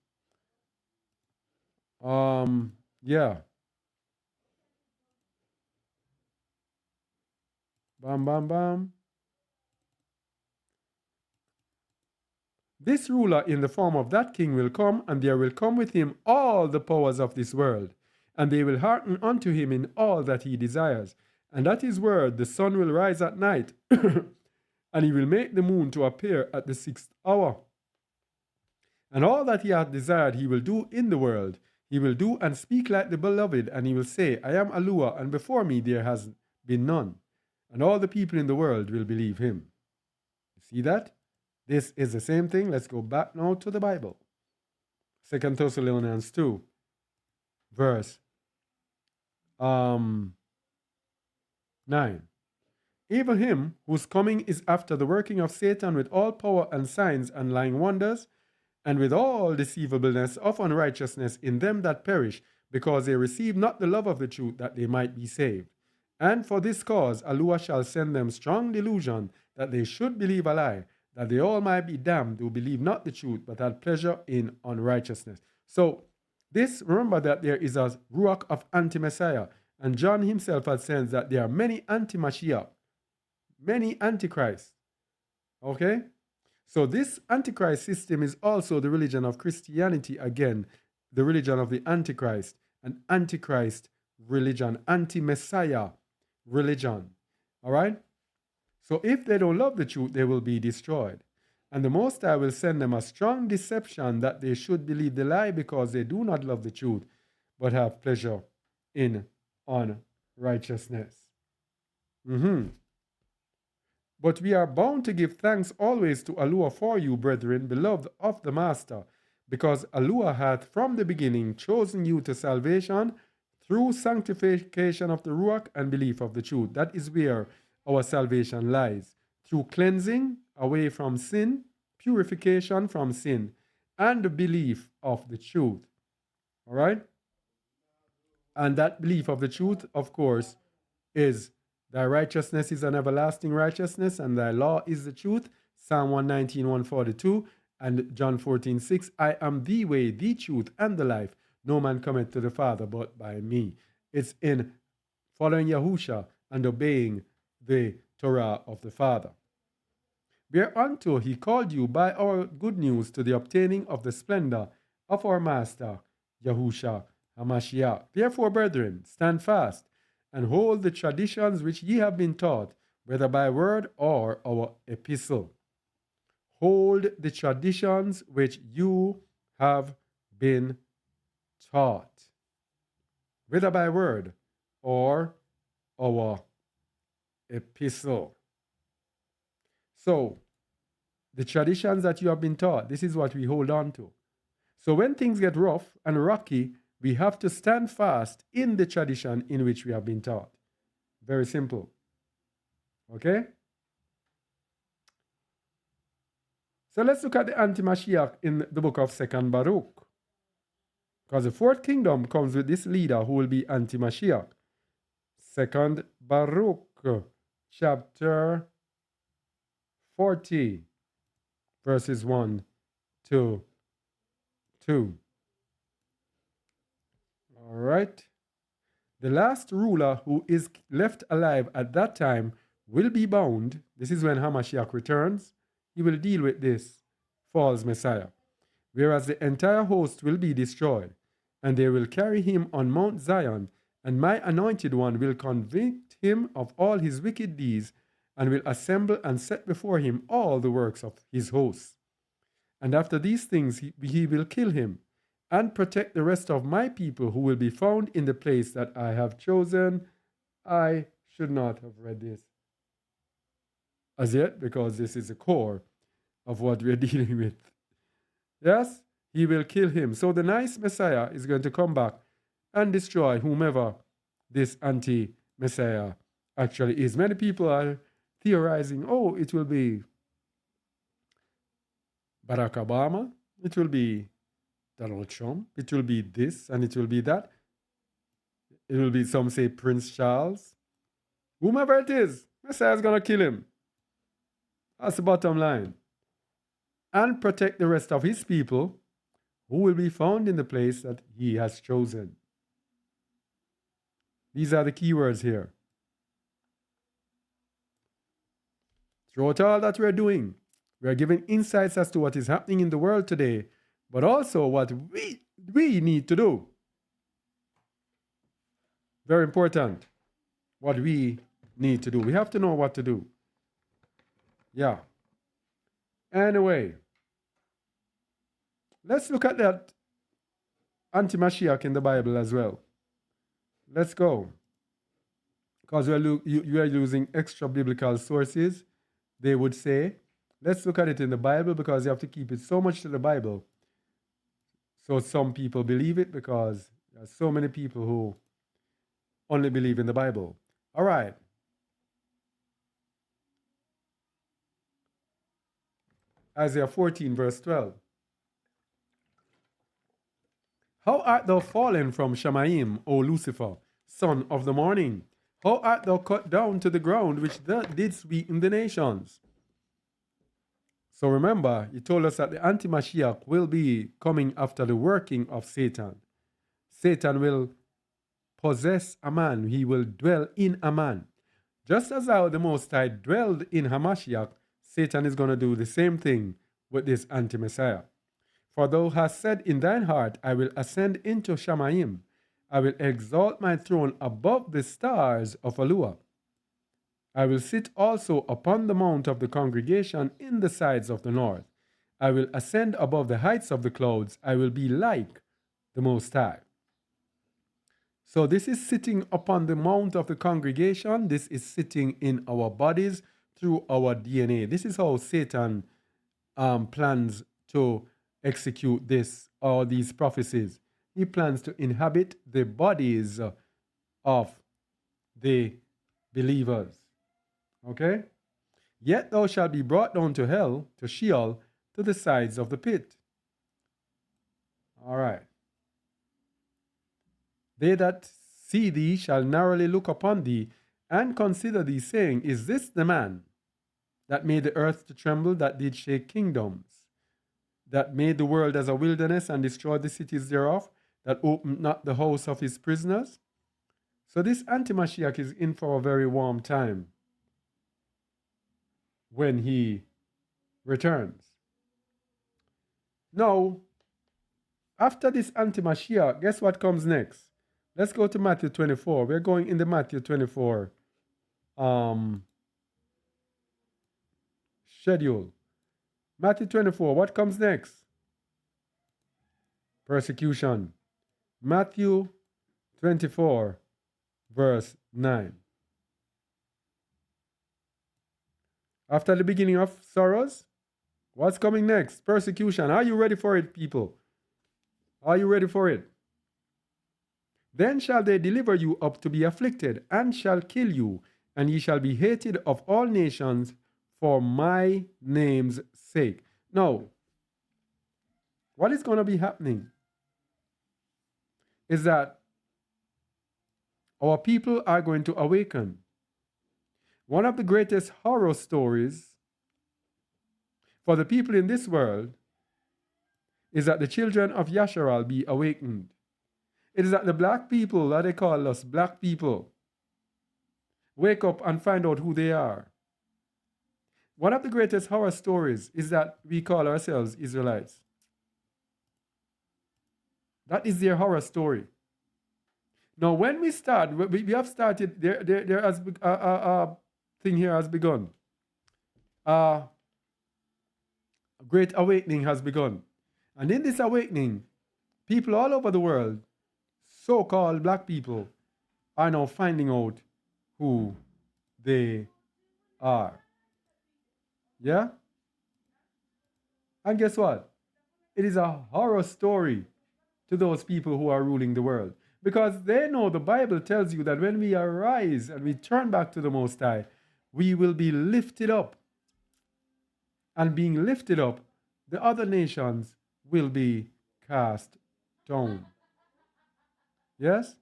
Yeah. Bam, bam, bam. This ruler in the form of that king will come, and there will come with him all the powers of this world, and they will hearken unto him in all that he desires. And at his word the sun will rise at night, and he will make the moon to appear at the 6th hour. And all that he hath desired he will do in the world. He will do and speak like the beloved, and he will say, I am Alua, and before me there has been none. And all the people in the world will believe him. You see that? This is the same thing. Let's go back now to the Bible. 2 Thessalonians 2, verse 9. Even him whose coming is after the working of Satan with all power and signs and lying wonders, and with all deceivableness of unrighteousness in them that perish, because they receive not the love of the truth, that they might be saved. And for this cause Alua shall send them strong delusion, that they should believe a lie, that they all might be damned who believe not the truth, but had pleasure in unrighteousness. So this, remember that there is a ruach of anti-Messiah, and John himself had said that there are many anti-Mashiach, many antichrists. Okay? So this Antichrist system is also the religion of Christianity, again, the religion of the Antichrist, an Antichrist religion, anti-Messiah religion. All right? So if they don't love the truth, they will be destroyed. And the Most High will send them a strong deception, that they should believe the lie, because they do not love the truth, but have pleasure in unrighteousness. But we are bound to give thanks always to Alua for you, brethren, beloved of the Master, because Alua hath from the beginning chosen you to salvation through sanctification of the Ruach and belief of the truth. That is where our salvation lies. Through cleansing away from sin, purification from sin, and the belief of the truth. All right? And that belief of the truth, of course, is thy righteousness is an everlasting righteousness, and thy law is the truth. Psalm 119, 142, and John 14, 6. I am the way, the truth, and the life. No man cometh to the Father but by me. It's in following Yahusha and obeying the Torah of the Father. Whereunto he called you by our good news to the obtaining of the splendor of our Master, Yahusha HaMashiach. Therefore, brethren, stand fast, and hold the traditions which ye have been taught, whether by word or our epistle. Hold the traditions which you have been taught, whether by word or our epistle. So, the traditions that you have been taught, this is what we hold on to. So when things get rough and rocky, we have to stand fast in the tradition in which we have been taught. Very simple. Okay? So let's look at the anti-Mashiach in the book of 2nd Baruch. Because the fourth kingdom comes with this leader who will be anti-Mashiach. 2nd Baruch, chapter 40, verses 1 to 2. All right. The last ruler who is left alive at that time will be bound. This is when Hamashiach returns. He will deal with this false Messiah. Whereas the entire host will be destroyed, and they will carry him on Mount Zion, and my anointed one will convict him of all his wicked deeds, and will assemble and set before him all the works of his hosts. And after these things he will kill him, and protect the rest of my people who will be found in the place that I have chosen. I should not have read this as yet, because this is the core of what we're dealing with. Yes, he will kill him. So the nice Messiah is going to come back and destroy whomever this anti-Messiah actually is. Many people are theorizing, oh, it will be Barack Obama, it will be Donald Trump, it will be this, and it will be that. It will be, some say, Prince Charles. Whomever it is, Messiah is going to kill him. That's the bottom line. And protect the rest of his people who will be found in the place that he has chosen. These are the key words here. Throughout all that we're doing, we are giving insights as to what is happening in the world today, but also what we need to do. Very important. What we need to do. We have to know what to do. Yeah. Anyway, let's look at that anti-Mashiach in the Bible as well. Let's go. Because you are using extra biblical sources, they would say. Let's look at it in the Bible, because you have to keep it so much to the Bible. So some people believe it, because there are so many people who only believe in the Bible. All right. Isaiah 14, verse 12. How art thou fallen from Shamayim, O Lucifer, son of the morning? How art thou cut down to the ground, which thou didst beat the nations? So remember, he told us that the anti-Mashiach will be coming after the working of Satan. Satan will possess a man. He will dwell in a man. Just as how the Most High dwelled in Hamashiach, Satan is going to do the same thing with this anti-Messiah. For thou hast said in thine heart, I will ascend into Shamayim. I will exalt my throne above the stars of Alua. I will sit also upon the mount of the congregation in the sides of the north. I will ascend above the heights of the clouds. I will be like the Most High. So this is sitting upon the mount of the congregation. This is sitting in our bodies through our DNA. This is how Satan plans to execute this, or these prophecies. He plans to inhabit the bodies of the believers. Okay? Yet thou shalt be brought down to hell, to Sheol, to the sides of the pit. All right. They that see thee shall narrowly look upon thee, and consider thee, saying, Is this the man that made the earth to tremble, that did shake kingdoms, that made the world as a wilderness, and destroyed the cities thereof, that opened not the house of his prisoners? So this anti-Mashiach is in for a very warm time when he returns. Now, after this anti-Mashiach, guess what comes next? Let's go to Matthew 24. We're going in the Matthew 24 schedule. Matthew 24, what comes next? Persecution. Matthew 24, verse 9. After the beginning of sorrows, what's coming next? Persecution. Are you ready for it, people? Are you ready for it? Then shall they deliver you up to be afflicted, and shall kill you, and ye shall be hated of all nations for my name's sake. Now, what is going to be happening is that our people are going to awaken. One of the greatest horror stories for the people in this world is that the children of Yasharal be awakened. It is that the black people, that they call us black people, wake up and find out who they are. One of the greatest horror stories is that we call ourselves Israelites. That is their horror story. Now, when we start, we have started, there has a thing here has begun. A great awakening has begun. And in this awakening, people all over the world, so-called black people, are now finding out who they are. Yeah? And guess what? It is a horror story to those people who are ruling the world. Because they know the Bible tells you that when we arise and we turn back to the Most High, we will be lifted up. And being lifted up, the other nations will be cast down. Yes?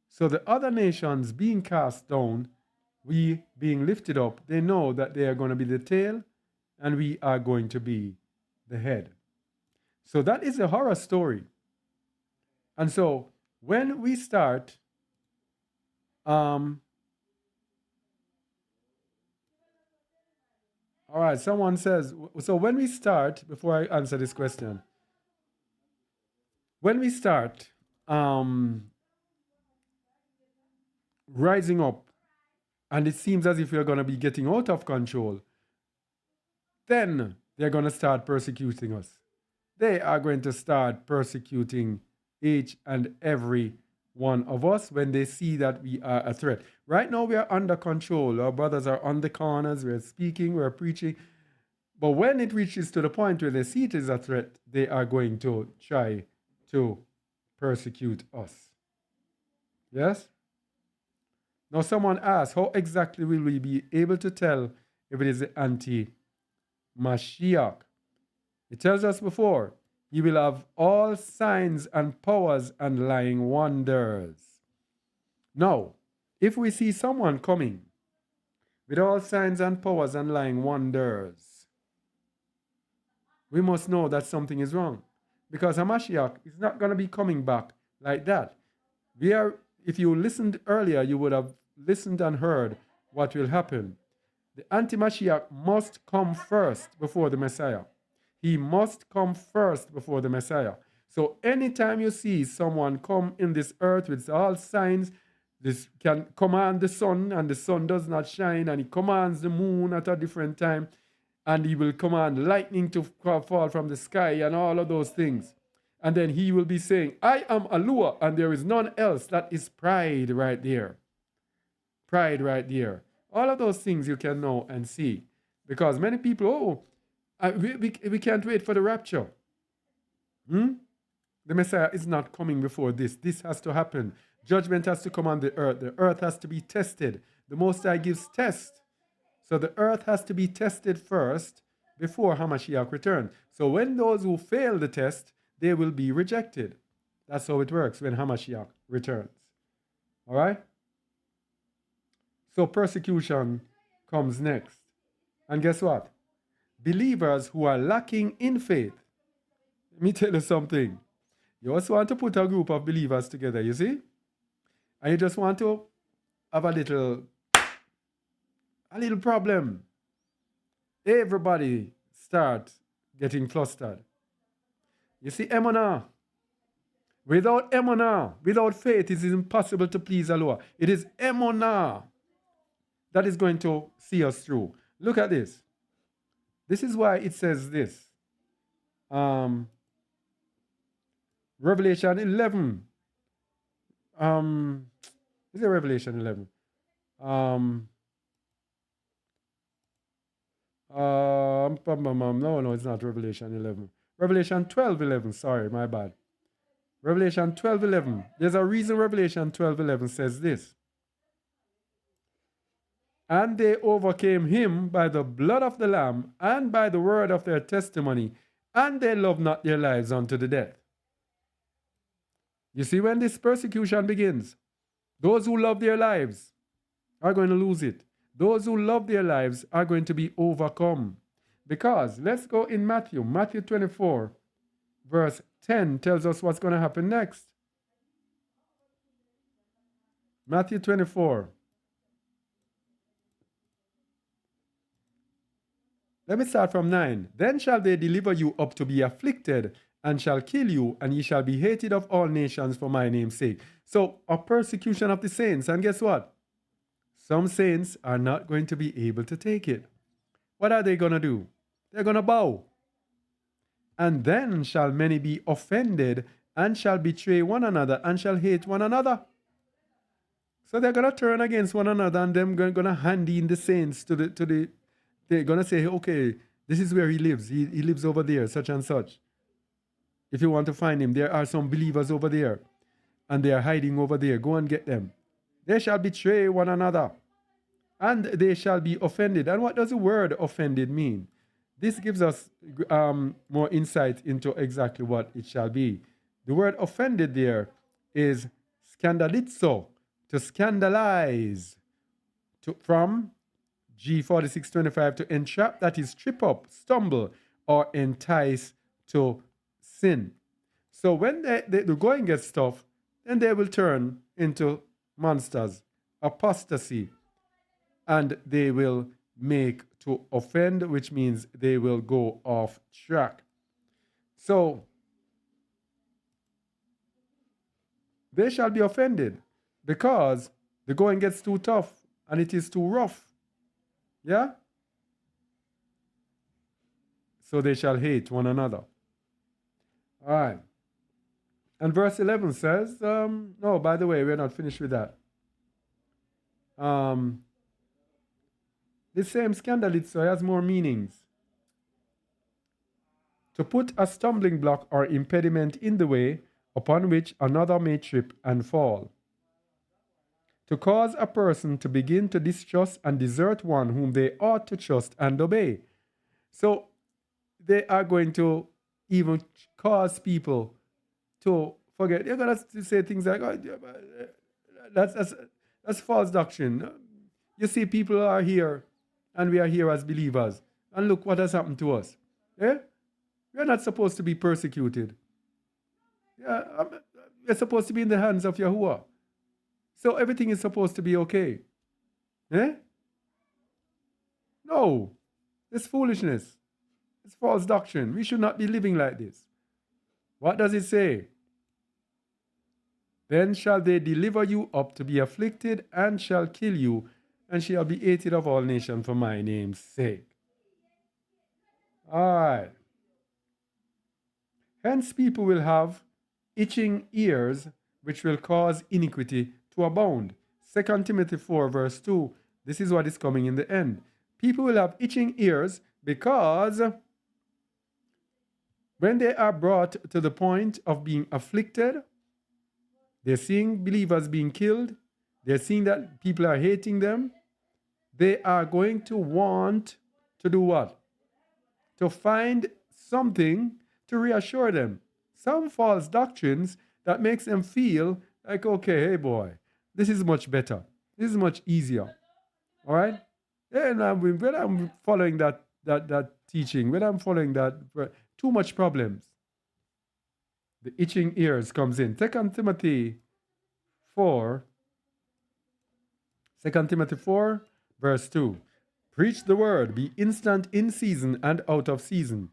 So the other nations being cast down, we being lifted up, they know that they are going to be the tail and we are going to be the head. So that is a horror story. And so when we start, all right, someone says, so when we start, before I answer this question, when we start rising up, and it seems as if we're going to be getting out of control, then they're going to start persecuting us. They are going to start persecuting each and every one of us when they see that we are a threat. Right now, we are under control. Our brothers are on the corners. We're speaking, we're preaching. But when it reaches to the point where they see it as a threat, they are going to try to persecute us. Yes? Now, someone asked, how exactly will we be able to tell if it is the anti-Mashiach? It tells us before, you will have all signs and powers and lying wonders. Now, if we see someone coming with all signs and powers and lying wonders, we must know that something is wrong. Because Hamashiach is not going to be coming back like that. If you listened earlier, you would have listened and heard what will happen. The anti-Mashiach must come first before the Messiah. He must come first before the Messiah. So anytime you see someone come in this earth with all signs, this can command the sun and the sun does not shine, and he commands the moon at a different time, and he will command lightning to fall from the sky and all of those things. And then he will be saying, I am Alua, and there is none else. That is pride right there. Pride right there. All of those things you can know and see. Because many people, we can't wait for the rapture. The Messiah is not coming before this. This has to happen. Judgment has to come on the earth. The earth has to be tested. The Most High gives test. So the earth has to be tested first before Hamashiach returns. So when those who fail the test, they will be rejected. That's how it works when Hamashiach returns. All right? So persecution comes next. And guess what? Believers who are lacking in faith. Let me tell you something. You also want to put a group of believers together, you see? And you just want to have a little problem. Everybody start getting flustered. You see, Emunah. Without Emunah, without faith, it is impossible to please Allah. It is Emunah that is going to see us through. Look at this. This is why it says this. Revelation 11. Is it Revelation 11? No, it's not Revelation 11. Revelation 12:11. Sorry, my bad. Revelation 12:11. There's a reason Revelation 12:11 says this. And they overcame him by the blood of the Lamb and by the word of their testimony, and they loved not their lives unto the death. You see, when this persecution begins, those who love their lives, are going to lose it. Those who love their lives are going to be overcome. Because let's go in Matthew. Matthew 24, verse 10 tells us what's going to happen next. Matthew 24. Let me start from 9. Then shall they deliver you up to be afflicted, and shall kill you, and ye shall be hated of all nations for my name's sake. So, a persecution of the saints. And guess what? Some saints are not going to be able to take it. What are they going to do? They're going to bow. And then shall many be offended, and shall betray one another, and shall hate one another. So they're going to turn against one another, and them going to hand in the saints to the. They're going to say, okay, this is where he lives. He lives over there, such and such. If you want to find him, there are some believers over there, and they are hiding over there. Go and get them. They shall betray one another, and they shall be offended. And what does the word offended mean? This gives us more insight into exactly what it shall be. The word offended there is scandalizo, to scandalize, from G4625, to entrap, that is trip up, stumble, or entice to sin. So when they go and get stuff, then they will turn into monsters, apostasy, and they will make to offend, which means they will go off track. So they shall be offended because the going gets too tough and it is too rough. Yeah? So they shall hate one another. All right. And verse 11 says, no, by the way, we're not finished with that. The same scandalizo has more meanings. To put a stumbling block or impediment in the way upon which another may trip and fall. To cause a person to begin to distrust and desert one whom they ought to trust and obey. So they are going to even cause people to forget. They're going to say things like, oh, that's false doctrine. You see, people are here, and we are here as believers. And look what has happened to us. Eh? We are not supposed to be persecuted. Yeah, we're supposed to be in the hands of Yahuwah. So everything is supposed to be okay. Eh? No. It's foolishness. It's false doctrine. We should not be living like this. What does it say? Then shall they deliver you up to be afflicted, and shall kill you, and shall be hated of all nations for my name's sake. All right. Hence people will have itching ears, which will cause iniquity to abound. 2 Timothy 4, verse 2. This is what is coming in the end. People will have itching ears because when they are brought to the point of being afflicted, they're seeing believers being killed, they're seeing that people are hating them, they are going to want to do what? To find something to reassure them. Some false doctrines that makes them feel like, okay, hey boy, this is much better. This is much easier. All right? And when I'm following that teaching, when I'm following that, too much problems. The itching ears comes in. 2 Timothy 4, verse 2. Preach the word, be instant in season and out of season.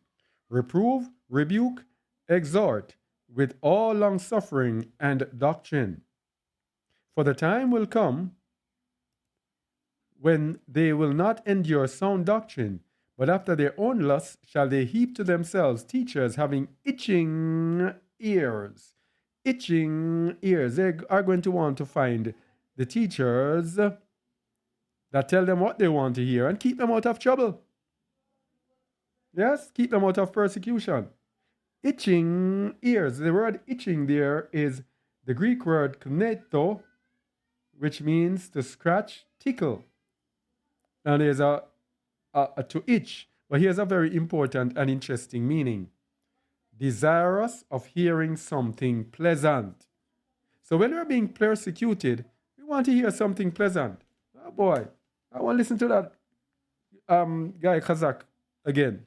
Reprove, rebuke, exhort with all long suffering and doctrine. For the time will come when they will not endure sound doctrine, but after their own lusts shall they heap to themselves teachers having itching ears. Itching ears. They are going to want to find the teachers that tell them what they want to hear and keep them out of trouble. Yes, keep them out of persecution. Itching ears. The word itching there is the Greek word kneto, which means to scratch, tickle. Now there's a to itch, but here's a very important and interesting meaning. Desirous of hearing something pleasant. So when we're being persecuted, we want to hear something pleasant. boy, I want to listen to that guy Kazakh again.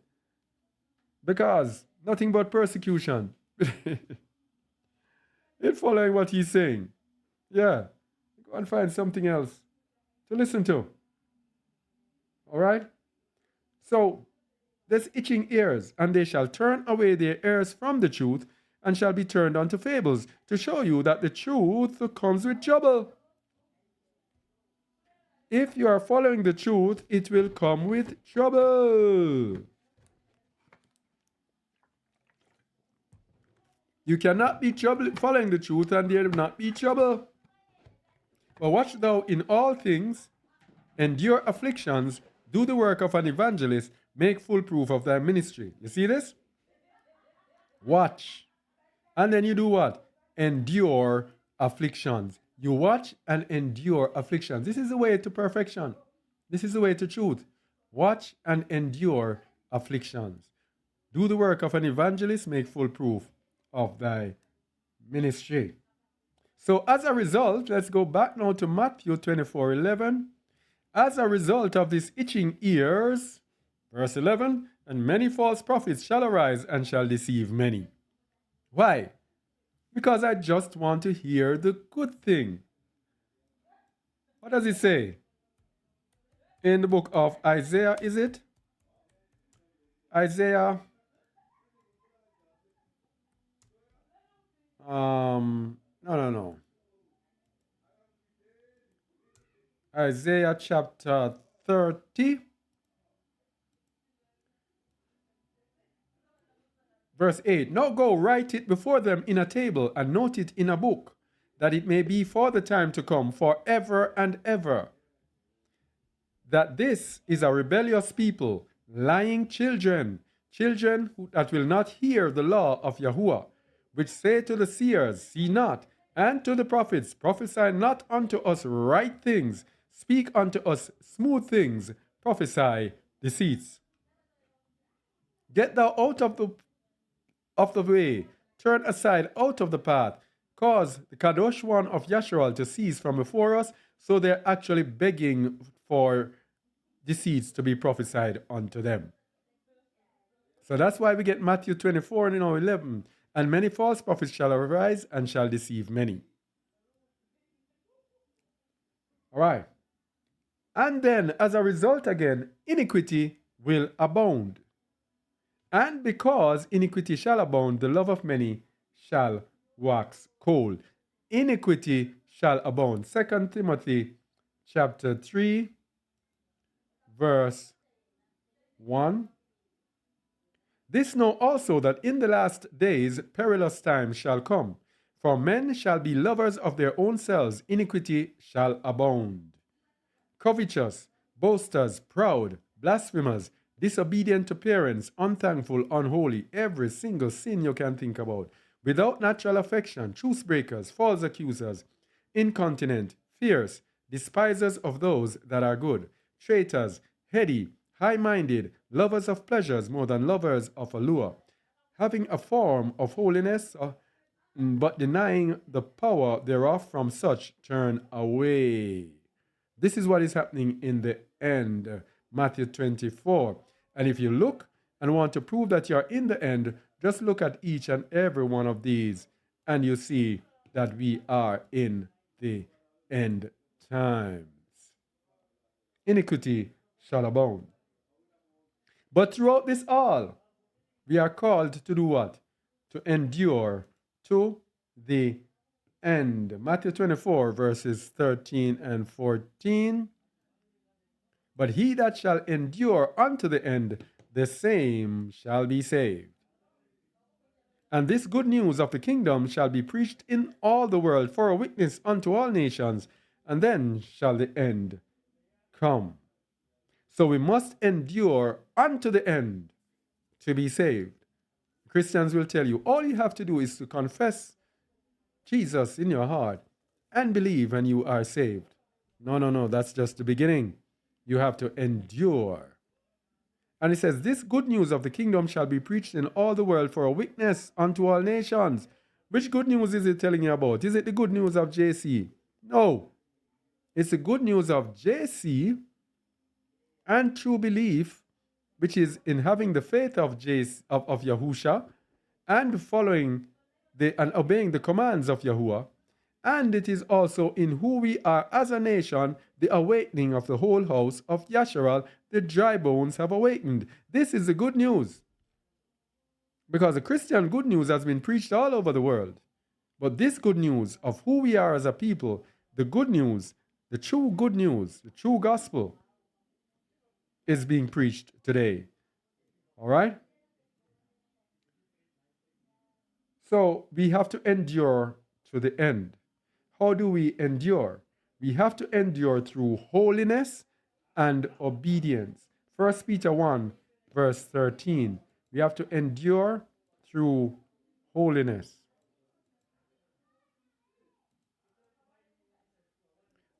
Because nothing but persecution. It's following what he's saying. Yeah. Go and find something else to listen to. All right? So, there's itching ears, and they shall turn away their ears from the truth and shall be turned unto fables, to show you that the truth comes with trouble. If you are following the truth, it will come with trouble. You cannot be following the truth and there will not be trouble. But watch thou in all things, endure afflictions, do the work of an evangelist, make full proof of thy ministry. You see this? Watch. And then you do what? Endure afflictions. You watch and endure afflictions. This is the way to perfection. This is the way to truth. Watch and endure afflictions. Do the work of an evangelist, make full proof of thy ministry. So as a result, let's go back now to Matthew 24:11. As a result of these itching ears, verse 11, and many false prophets shall arise and shall deceive many. Why? Because I just want to hear the good thing. What does it say? In the book of Isaiah, is it? Isaiah. No. Isaiah chapter 30. Verse 8, now go write it before them in a table and note it in a book, that it may be for the time to come, forever and ever. That this is a rebellious people, lying children, that will not hear the law of Yahuwah, which say to the seers, see not, and to the prophets, prophesy not unto us right things, speak unto us smooth things, prophesy deceits. Get thou out of the way, turn aside out of the path, cause the Kadosh one of Yasharal to cease from before us. So they're actually begging for deceits to be prophesied unto them. So that's why we get Matthew 24 and 11. And many false prophets shall arise and shall deceive many. All right. And then as a result again, iniquity will abound. And because iniquity shall abound, the love of many shall wax cold. Iniquity shall abound. 2 Timothy chapter 3, verse 1. This know also that in the last days perilous times shall come. For men shall be lovers of their own selves. Iniquity shall abound. Covetous, boasters, proud, blasphemers, disobedient to parents, unthankful, unholy, every single sin you can think about, without natural affection, truce breakers, false accusers, incontinent, fierce, despisers of those that are good, traitors, heady, high-minded, lovers of pleasures more than lovers of allure, having a form of holiness, but denying the power thereof, from such turn away. This is what is happening in the end, Matthew 24. And if you look and want to prove that you're in the end, just look at each and every one of these and you see that we are in the end times. Iniquity shall abound. But throughout this all, we are called to do what? To endure to the end. Matthew 24, verses 13 and 14. But he that shall endure unto the end, the same shall be saved. And this good news of the kingdom shall be preached in all the world for a witness unto all nations, and then shall the end come. So we must endure unto the end to be saved. Christians will tell you, all you have to do is to confess Jesus in your heart and believe, and you are saved. No, that's just the beginning. You have to endure. And it says, this good news of the kingdom shall be preached in all the world for a witness unto all nations. Which good news is it telling you about? Is it the good news of JC? No. It's the good news of JC and true belief, which is in having the faith of Yahusha and following and obeying the commands of Yahuwah. And it is also in who we are as a nation, the awakening of the whole house of Yasharal, the dry bones have awakened. This is the good news. Because the Christian good news has been preached all over the world. But this good news of who we are as a people, the good news, the true good news, the true gospel, is being preached today. All right? So we have to endure to the end. How do we endure? We have to endure through holiness and obedience. 1 Peter 1, verse 13. We have to endure through holiness.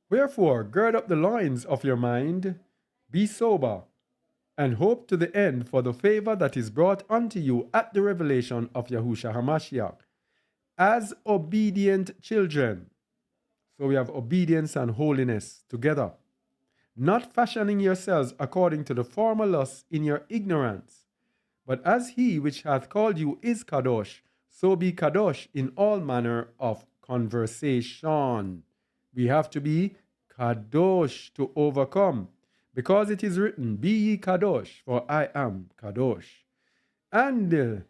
Wherefore, gird up the loins of your mind, be sober, and hope to the end for the favor that is brought unto you at the revelation of Yahushua HaMashiach, as obedient children. So we have obedience and holiness together. Not fashioning yourselves according to the former lusts in your ignorance, but as he which hath called you is Kadosh, so be Kadosh in all manner of conversation. We have to be Kadosh to overcome, because it is written, Be ye Kadosh, for I am Kadosh. And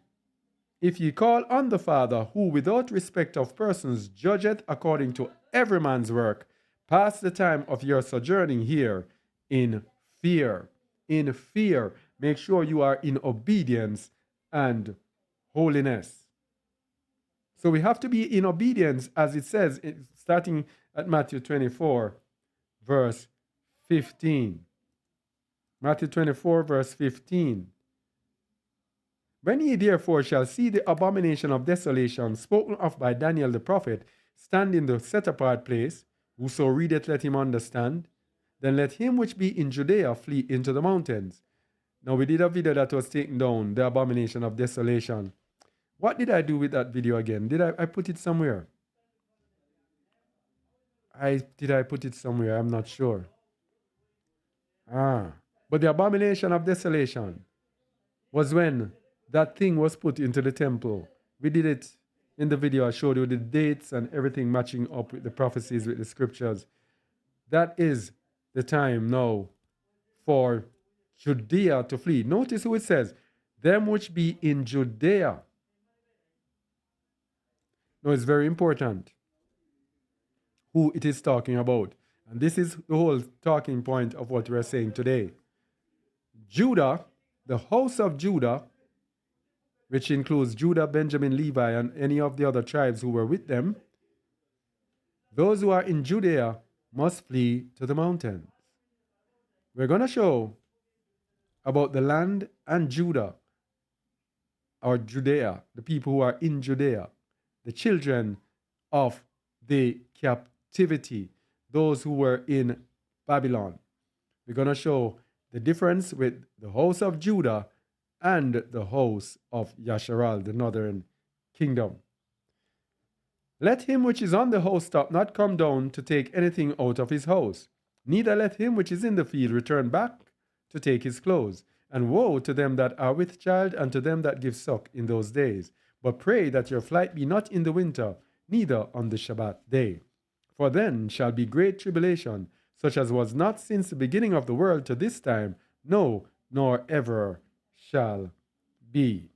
if ye call on the Father, who without respect of persons judgeth according to every man's work, pass the time of your sojourning here in fear. In fear. Make sure you are in obedience and holiness. So we have to be in obedience, as it says, starting at Matthew 24, verse 15. Matthew 24, verse 15. When ye therefore shall see the abomination of desolation spoken of by Daniel the prophet stand in the set apart place, whoso readeth let him understand, then let him which be in Judea flee into the mountains. Now we did a video that was taken down, the abomination of desolation. What did I do with that video again? Did I put it somewhere? Did I put it somewhere? I'm not sure. But the abomination of desolation was when that thing was put into the temple. We did it in the video. I showed you the dates and everything matching up with the prophecies, with the scriptures. That is the time now for Judea to flee. Notice who it says, them which be in Judea. Now it's very important who it is talking about. And this is the whole talking point of what we're saying today. Judah, the house of Judah, which includes Judah, Benjamin, Levi, and any of the other tribes who were with them, those who are in Judea must flee to the mountains. We're going to show about the land and Judah, or Judea, the people who are in Judea, the children of the captivity, those who were in Babylon. We're going to show the difference with the house of Judah and the house of Yasharal, the northern kingdom. Let him which is on the housetop not come down to take anything out of his house, neither let him which is in the field return back to take his clothes. And woe to them that are with child, and to them that give suck in those days. But pray that your flight be not in the winter, neither on the Shabbat day. For then shall be great tribulation, such as was not since the beginning of the world to this time, no, nor ever shall be.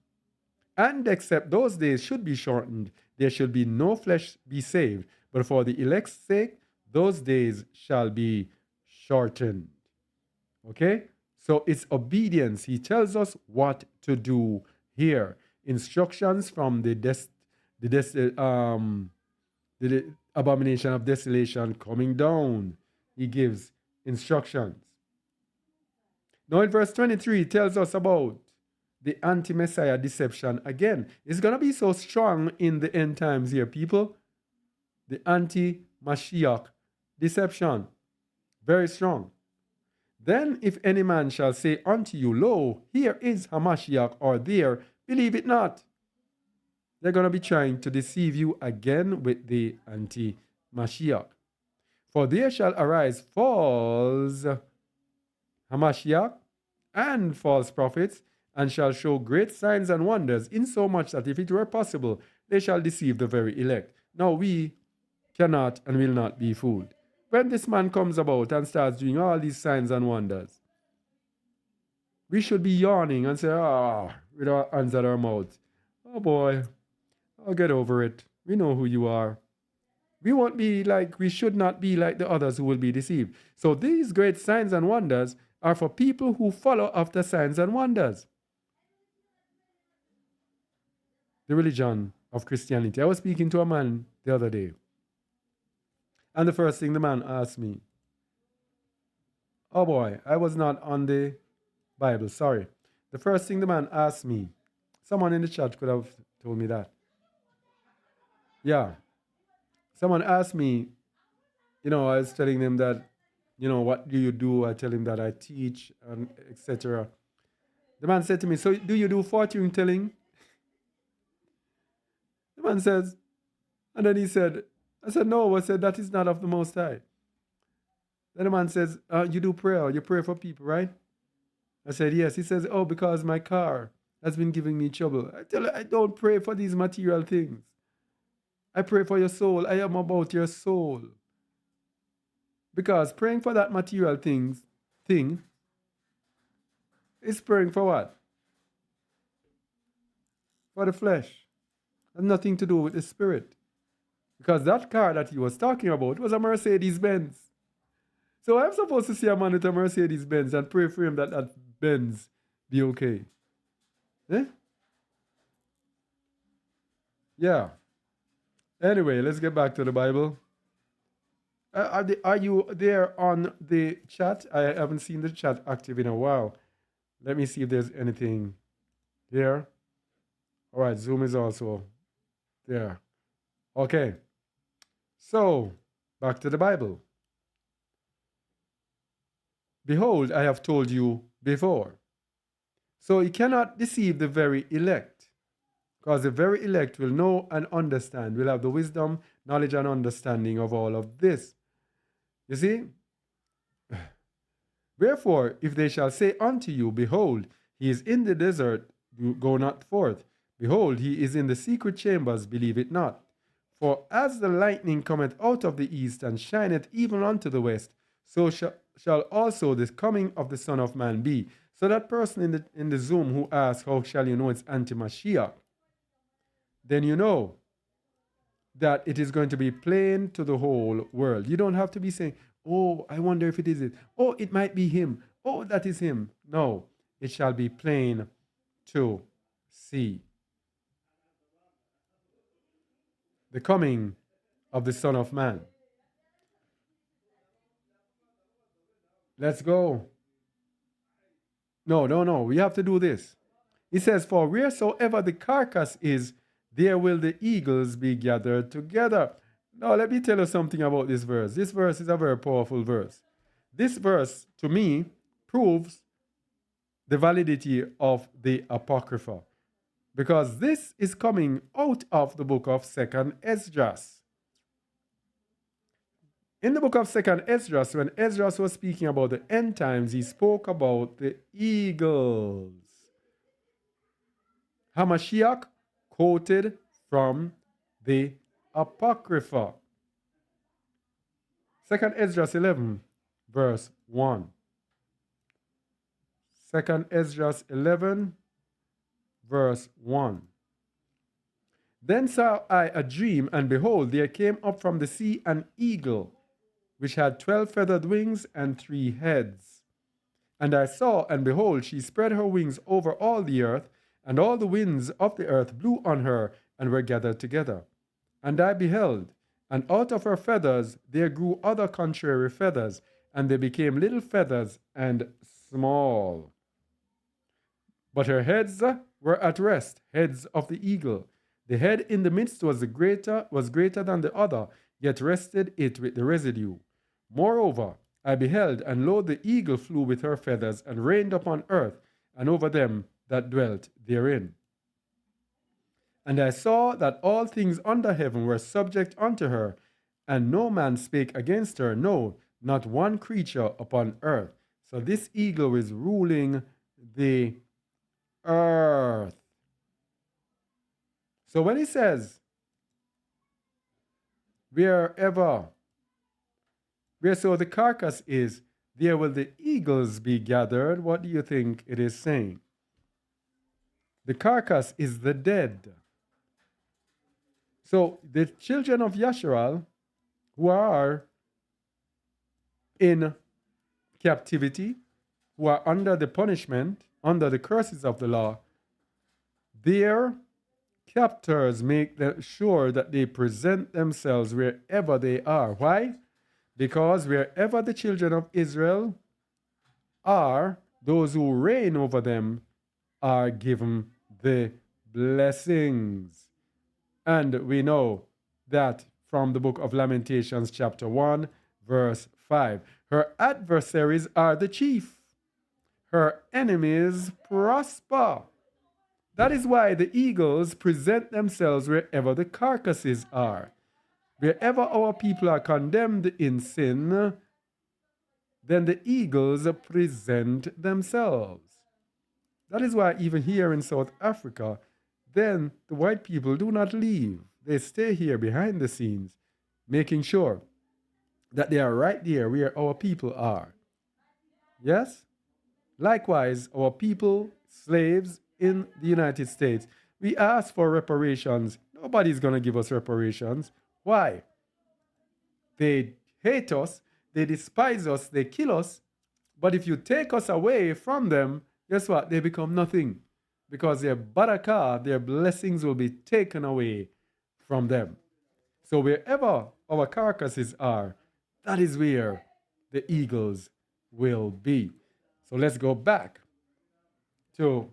And except those days should be shortened, there should be no flesh be saved, but for the elect's sake, those days shall be shortened. Okay? So it's obedience. He tells us what to do here. Instructions from the abomination of desolation coming down. He gives instructions. Now in verse 23, it tells us about the anti-Messiah deception again. It's going to be so strong in the end times here, people. The anti-Mashiach deception. Very strong. Then if any man shall say unto you, Lo, here is Hamashiach, or there, believe it not. They're going to be trying to deceive you again with the anti-Mashiach. For there shall arise false Hamashiach and false prophets, and shall show great signs and wonders, insomuch that if it were possible, they shall deceive the very elect. Now we cannot and will not be fooled. When this man comes about and starts doing all these signs and wonders, we should be yawning and say, with our hands at our mouths, oh boy, I'll get over it. We know who you are. We should not be like the others who will be deceived. So these great signs and wonders are for people who follow after signs and wonders. The religion of Christianity. I was speaking to a man the other day, and the first thing the man asked me, oh boy, I was not on the Bible, sorry. The first thing the man asked me, someone in the chat could have told me that. Yeah. Someone asked me, I was telling them that, what do you do? I tell him that I teach, and etc. The man said to me, so do you do fortune telling? The man says, and then I said, no. I said, that is not of the Most High. Then the man says, you do prayer. You pray for people, right? I said, yes. He says, oh, because my car has been giving me trouble. I tell her, I don't pray for these material things. I pray for your soul. I am about your soul. Because praying for that material thing is praying for what? For the flesh. It has nothing to do with the spirit. Because that car that he was talking about was a Mercedes-Benz. So I'm supposed to see a man with a Mercedes-Benz and pray for him that that Benz be okay. Eh? Yeah. Anyway, let's get back to the Bible. Are you there on the chat? I haven't seen the chat active in a while. Let me see if there's anything here. All right, Zoom is also there. Okay. So, back to the Bible. Behold, I have told you before. So you cannot deceive the very elect, because the very elect will know and understand, will have the wisdom, knowledge, and understanding of all of this. You see? Wherefore, if they shall say unto you, behold, he is in the desert, go not forth. Behold, he is in the secret chambers, believe it not. For as the lightning cometh out of the east and shineth even unto the west, so shall also the coming of the Son of Man be. So that person in the Zoom who asks, how shall you know it's anti-Mashiach? Then you know that it is going to be plain to the whole world. You don't have to be saying, oh, I wonder if it is it. Oh, it might be him. Oh, that is him. No, it shall be plain to see. The coming of the Son of Man. Let's go. No. We have to do this. He says, for wheresoever the carcass is, there will the eagles be gathered together. Now, let me tell you something about this verse. This verse is a very powerful verse. This verse, to me, proves the validity of the Apocrypha, because this is coming out of the book of 2nd Esdras. In the book of 2nd Esdras, when Esdras was speaking about the end times, he spoke about the eagles. Hamashiach quoted from the Apocrypha. 2nd Esdras 11, verse 1. 2nd Esdras 11, verse 1. Then saw I a dream, and behold, there came up from the sea an eagle, which had 12 feathered wings and 3 heads. And I saw, and behold, she spread her wings over all the earth, and all the winds of the earth blew on her, and were gathered together. And I beheld, and out of her feathers there grew other contrary feathers, and they became little feathers and small. But her heads were at rest, heads of the eagle. The head in the midst was greater than the other, yet rested it with the residue. Moreover, I beheld, and lo, the eagle flew with her feathers, and reigned upon earth, and over them that dwelt therein. And I saw that all things under heaven were subject unto her, and no man spake against her, no, not one creature upon earth. So this eagle is ruling the earth. So when he says, wherever, where so the carcass is, there will the eagles be gathered. What do you think it is saying? The carcass is the dead. So the children of Yasharal who are in captivity, who are under the punishment, under the curses of the law, their captors make sure that they present themselves wherever they are. Why? Because wherever the children of Israel are, those who reign over them are given the blessings. And we know that from the book of Lamentations, chapter 1, verse 5. Her adversaries are the chief, her enemies prosper. That is why the eagles present themselves wherever the carcasses are. Wherever our people are condemned in sin, then the eagles present themselves. That is why even here in South Africa, then the white people do not leave. They stay here behind the scenes, making sure that they are right there where our people are. Yes? Likewise, our people, slaves in the United States, we ask for reparations. Nobody's going to give us reparations. Why? They hate us, they despise us, they kill us. But if you take us away from them, guess what? They become nothing. Because their barakah, their blessings will be taken away from them. So wherever our carcasses are, that is where the eagles will be. So let's go back to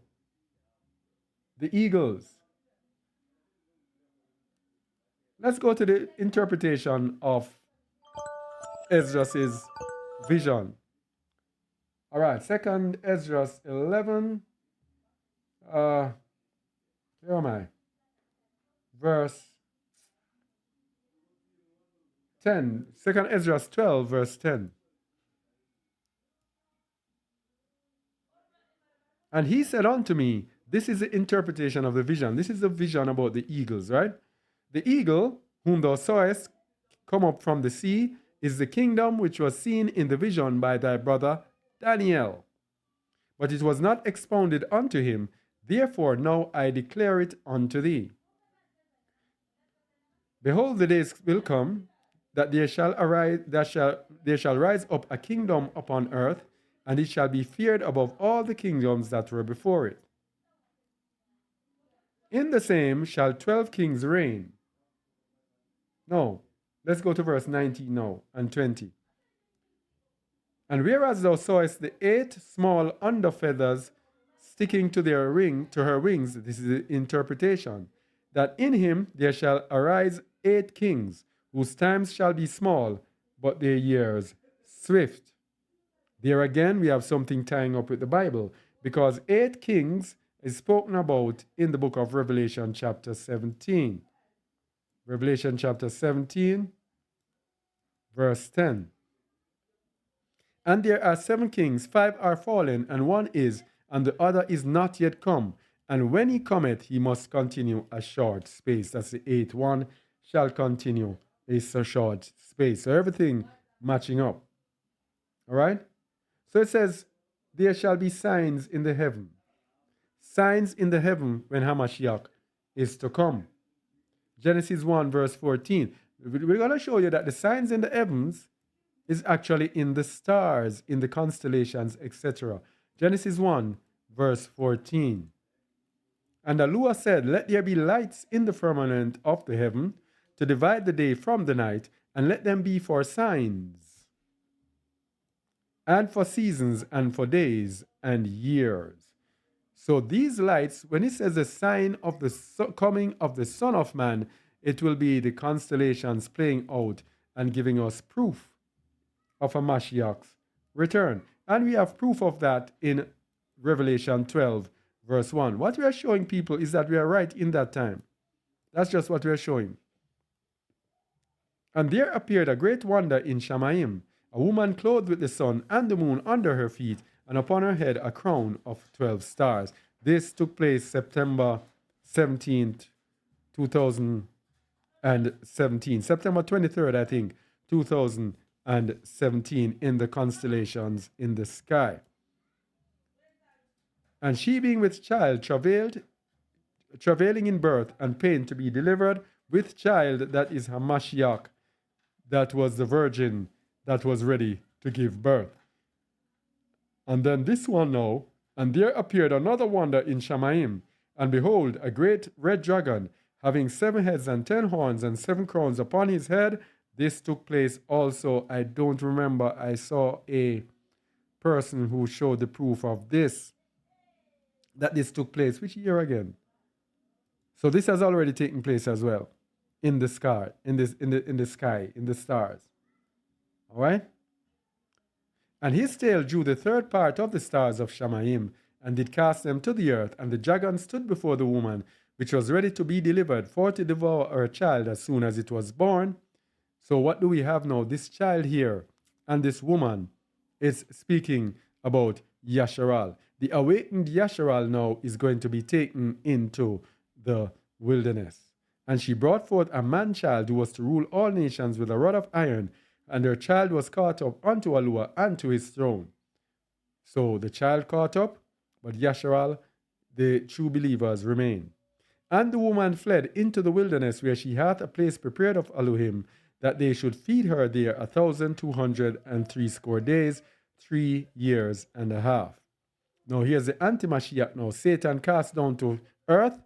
the eagles. Let's go to the interpretation of Esdras' vision. All right, second Esdras 11. Where am I? Verse 10. Second Esdras 12, verse 10. And he said unto me, this is the interpretation of the vision. This is the vision about the eagles, right? The eagle, whom thou sawest come up from the sea, is the kingdom which was seen in the vision by thy brother Daniel. But it was not expounded unto him. Therefore now I declare it unto thee. Behold, the days will come that there shall rise up a kingdom upon earth, and it shall be feared above all the kingdoms that were before it. In the same shall 12 kings reign. No, let's go to verse 19 now and 20. And whereas thou sawest the 8 small under feathers sticking to her wings, this is the interpretation, that in him there shall arise 8 kings, whose times shall be small, but their years swift. There again, we have something tying up with the Bible, because 8 kings is spoken about in the book of Revelation chapter 17. Revelation chapter 17, verse 10. And there are 7 kings, 5 are fallen, and 1 is, and the other is not yet come. And when he cometh, he must continue a short space. That's the 8th one, shall continue a short space. So everything matching up. All right? So it says, there shall be signs in the heaven. Signs in the heaven when Hamashiach is to come. Genesis 1, verse 14. We're going to show you that the signs in the heavens is actually in the stars, in the constellations, etc. Genesis 1, verse 14. And Alua said, let there be lights in the firmament of the heaven to divide the day from the night, and let them be for signs, and for seasons, and for days, and years. So these lights, when it says the sign of the coming of the Son of Man, it will be the constellations playing out and giving us proof of a Mashiach's return. And we have proof of that in Revelation 12, verse 1. What we are showing people is that we are right in that time. That's just what we are showing. And there appeared a great wonder in Shamayim, a woman clothed with the sun and the moon under her feet, and upon her head a crown of 12 stars. This took place September 17th, 2017. September 23rd, I think, 2017, in the constellations in the sky. And she, being with child, travailing in birth and pain to be delivered, with child, that is Hamashiach, that was the virgin that was ready to give birth. And then this one now, and there appeared another wonder in Shamayim, and behold, a great red dragon, having 7 heads and 10 horns and 7 crowns upon his head. This took place also. I don't remember. I saw a person who showed the proof of this, that this took place. Which year again? So this has already taken place as well, in the sky, in the sky, in the stars. All right. And his tail drew the third part of the stars of Shamayim, and did cast them to the earth. And the dragon stood before the woman, which was ready to be delivered, for to devour her child as soon as it was born. So what do we have now? This child here and this woman is speaking about Yasharal. The awakened Yasharal now is going to be taken into the wilderness. And she brought forth a man-child who was to rule all nations with a rod of iron, and her child was caught up unto Alua and to his throne. So the child caught up, but Yasharal, the true believers, remain. And the woman fled into the wilderness, where she hath a place prepared of Elohim, that they should feed her there 1,260 days, 3 years and a half. Now here's the anti-Mashiach now. Satan cast down to earth,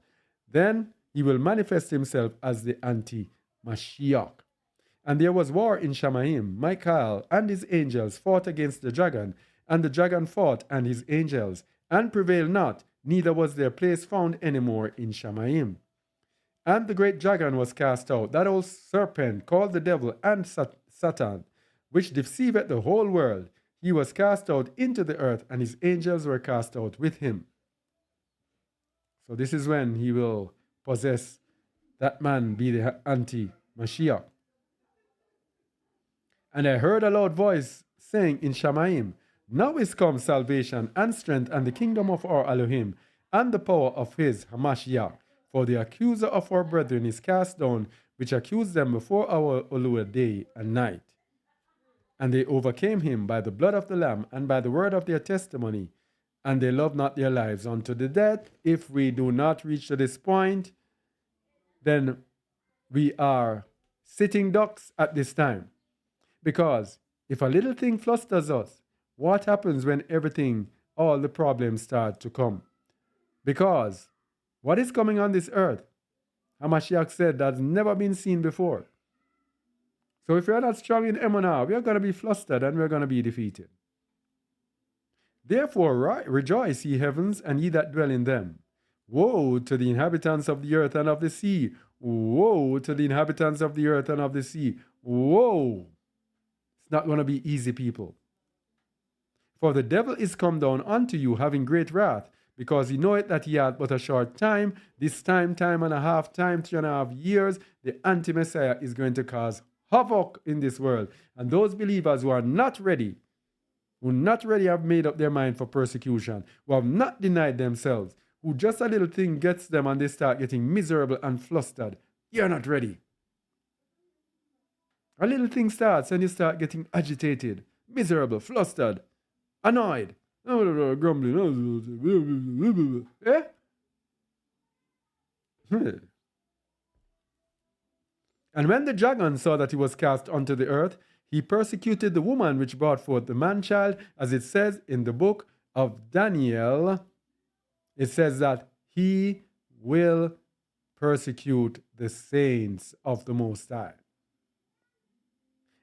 then he will manifest himself as the anti-Mashiach. And there was war in Shamayim. Michael and his angels fought against the dragon, and the dragon fought and his angels, and prevailed not, neither was their place found any more in Shamayim. And the great dragon was cast out, that old serpent called the devil and Satan, which deceiveth the whole world. He was cast out into the earth, and his angels were cast out with him. So this is when he will possess that man, be the anti-Mashiach. And I heard a loud voice saying in Shamayim, now is come salvation and strength and the kingdom of our Elohim and the power of his Hamashiach. For the accuser of our brethren is cast down, which accused them before our Oluwa day and night. And they overcame him by the blood of the Lamb and by the word of their testimony, and they loved not their lives unto the death. If we do not reach to this point, then we are sitting ducks at this time. Because if a little thing flusters us, what happens when everything, all the problems start to come? Because what is coming on this earth, Hamashiach said, that's never been seen before. So if we are not strong in Emunah, we are going to be flustered and we're going to be defeated. Therefore rejoice, ye heavens, and ye that dwell in them. Woe to the inhabitants of the earth and of the sea. Woe to the inhabitants of the earth and of the sea. Woe. It's not going to be easy, people. For the devil is come down unto you, having great wrath, because he knoweth that he hath but a short time. This time, time and a half, time, 3.5 years, the anti-Messiah is going to cause havoc in this world. And those believers who are not ready, have made up their mind for persecution, who have not denied themselves, who just a little thing gets them and they start getting miserable and flustered. You're not ready. A little thing starts and you start getting agitated, miserable, flustered, annoyed, grumbling. Eh? And when the dragon saw that he was cast unto the earth, he persecuted the woman which brought forth the man-child, as it says in the book of Daniel. It says that he will persecute the saints of the Most High.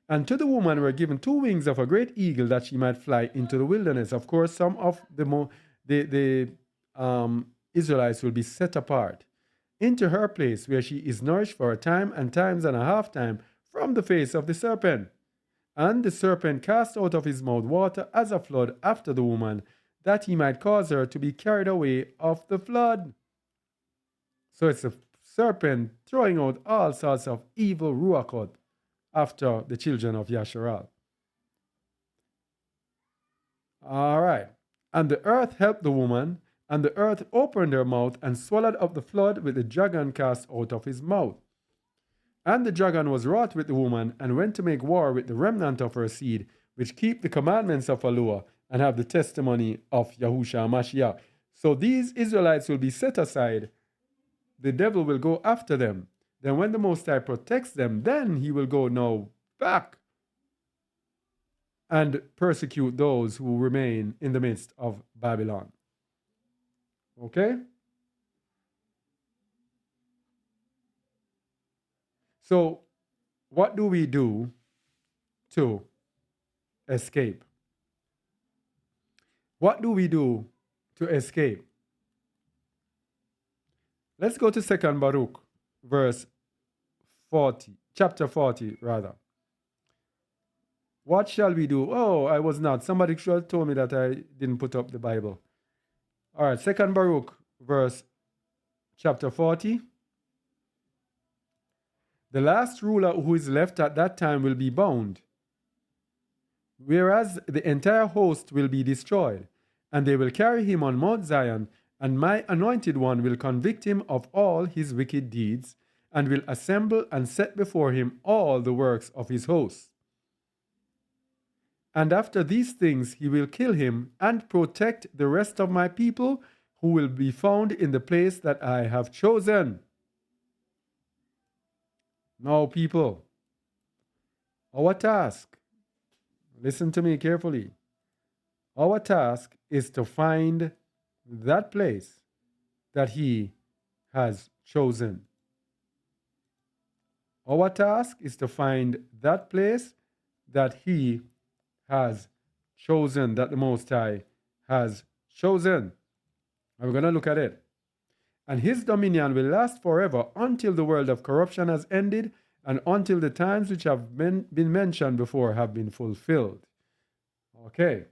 And to the woman were given 2 wings of a great eagle, that she might fly into the wilderness. Of course, some of the Israelites will be set apart into her place, where she is nourished for a time and times and a half time from the face of the serpent. And the serpent cast out of his mouth water as a flood after the woman, that he might cause her to be carried away of the flood. So it's a serpent throwing out all sorts of evil ruachot after the children of Yasharal. All right. And the earth helped the woman, and the earth opened her mouth and swallowed up the flood with the dragon cast out of his mouth. And the dragon was wroth with the woman and went to make war with the remnant of her seed, which keep the commandments of Allah and have the testimony of Yahushua Mashiach. So these Israelites will be set aside. The devil will go after them. Then when the Most High protects them, then he will go now back and persecute those who remain in the midst of Babylon. Okay? So, what do we do to escape? What do we do to escape? Let's go to 2nd Baruch, verse 40, chapter 40, rather. What shall we do? Oh, I was not. Somebody should have told me that I didn't put up the Bible. All right, 2nd Baruch, verse chapter 40. The last ruler who is left at that time will be bound, whereas the entire host will be destroyed, and they will carry him on Mount Zion, and my anointed one will convict him of all his wicked deeds, and will assemble and set before him all the works of his hosts. And after these things he will kill him and protect the rest of my people who will be found in the place that I have chosen. Now, people, our task, listen to me carefully, our task is to find that place that he has chosen. Our task is to find that place that he has chosen, that the Most High has chosen. And we're going to look at it. And his dominion will last forever until the world of corruption has ended and until the times which have been mentioned before have been fulfilled. Okay.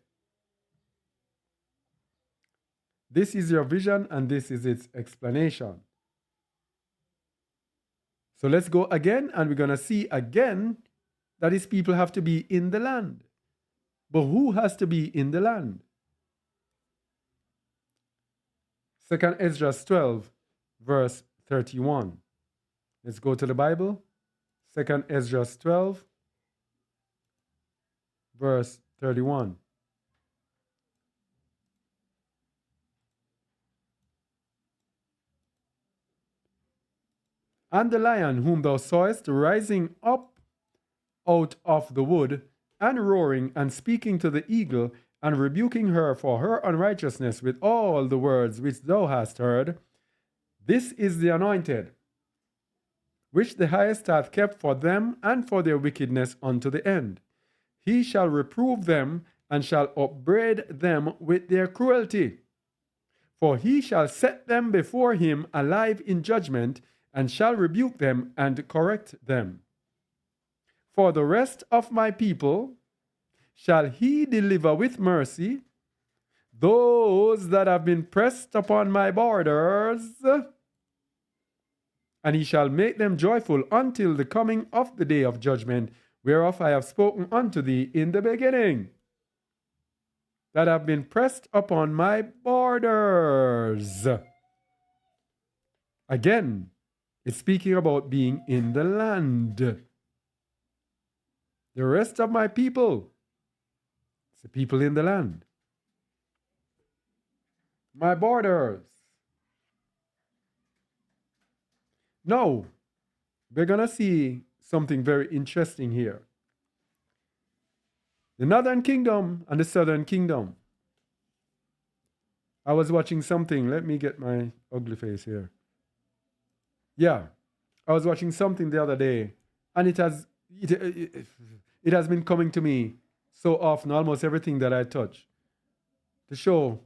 This is your vision and this is its explanation. So let's go again, and we're going to see again that his people have to be in the land. But who has to be in the land? 2nd Ezra 12, verse 31. Let's go to the Bible. 2nd Ezra 12, verse 31. And the lion whom thou sawest rising up out of the wood, and roaring and speaking to the eagle, and rebuking her for her unrighteousness with all the words which thou hast heard, this is the anointed, which the highest hath kept for them and for their wickedness unto the end. He shall reprove them, and shall upbraid them with their cruelty. For he shall set them before him alive in judgment, and shall rebuke them and correct them. For the rest of my people shall he deliver with mercy, those that have been pressed upon my borders, and he shall make them joyful until the coming of the day of judgment, whereof I have spoken unto thee in the beginning, that have been pressed upon my borders. Again, it's speaking about being in the land. The rest of my people, it's the people in the land. My borders. Now, we're going to see something very interesting here. The northern kingdom and the southern kingdom. I was watching something. Let me get my ugly face here. Yeah, I was watching something the other day, and it has been coming to me so often, almost everything that I touch, to show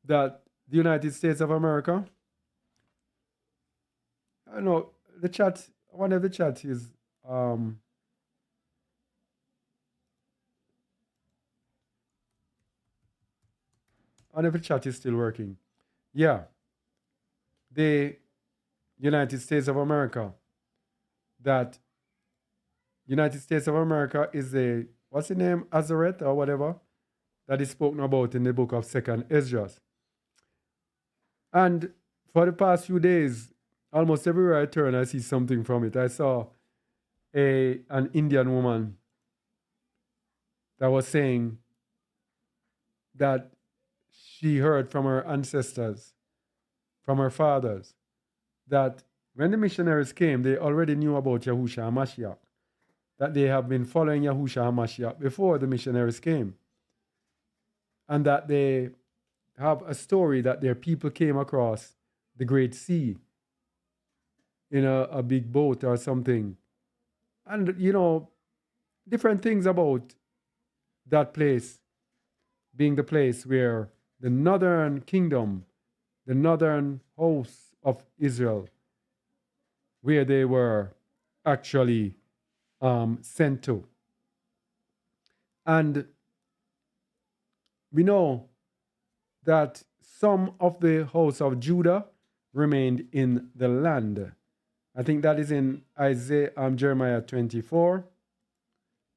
that the United States of America, I don't know, the chat, one of the chats is, I wonder if the chat is still working. Yeah, the United States of America, that United States of America is a, what's the name, Azareth or whatever, that is spoken about in the book of Second Esdras. And for the past few days, almost everywhere I turn, I see something from it. I saw an Indian woman that was saying that she heard from her ancestors, from her fathers, that when the missionaries came, they already knew about Yahushua HaMashiach, that they have been following Yahushua HaMashiach before the missionaries came, and that they have a story that their people came across the Great Sea in a big boat or something. And, different things about that place being the place where the northern kingdom, the northern hosts of Israel, where they were actually sent to. And we know that some of the house of Judah remained in the land. I think that is in Jeremiah 24.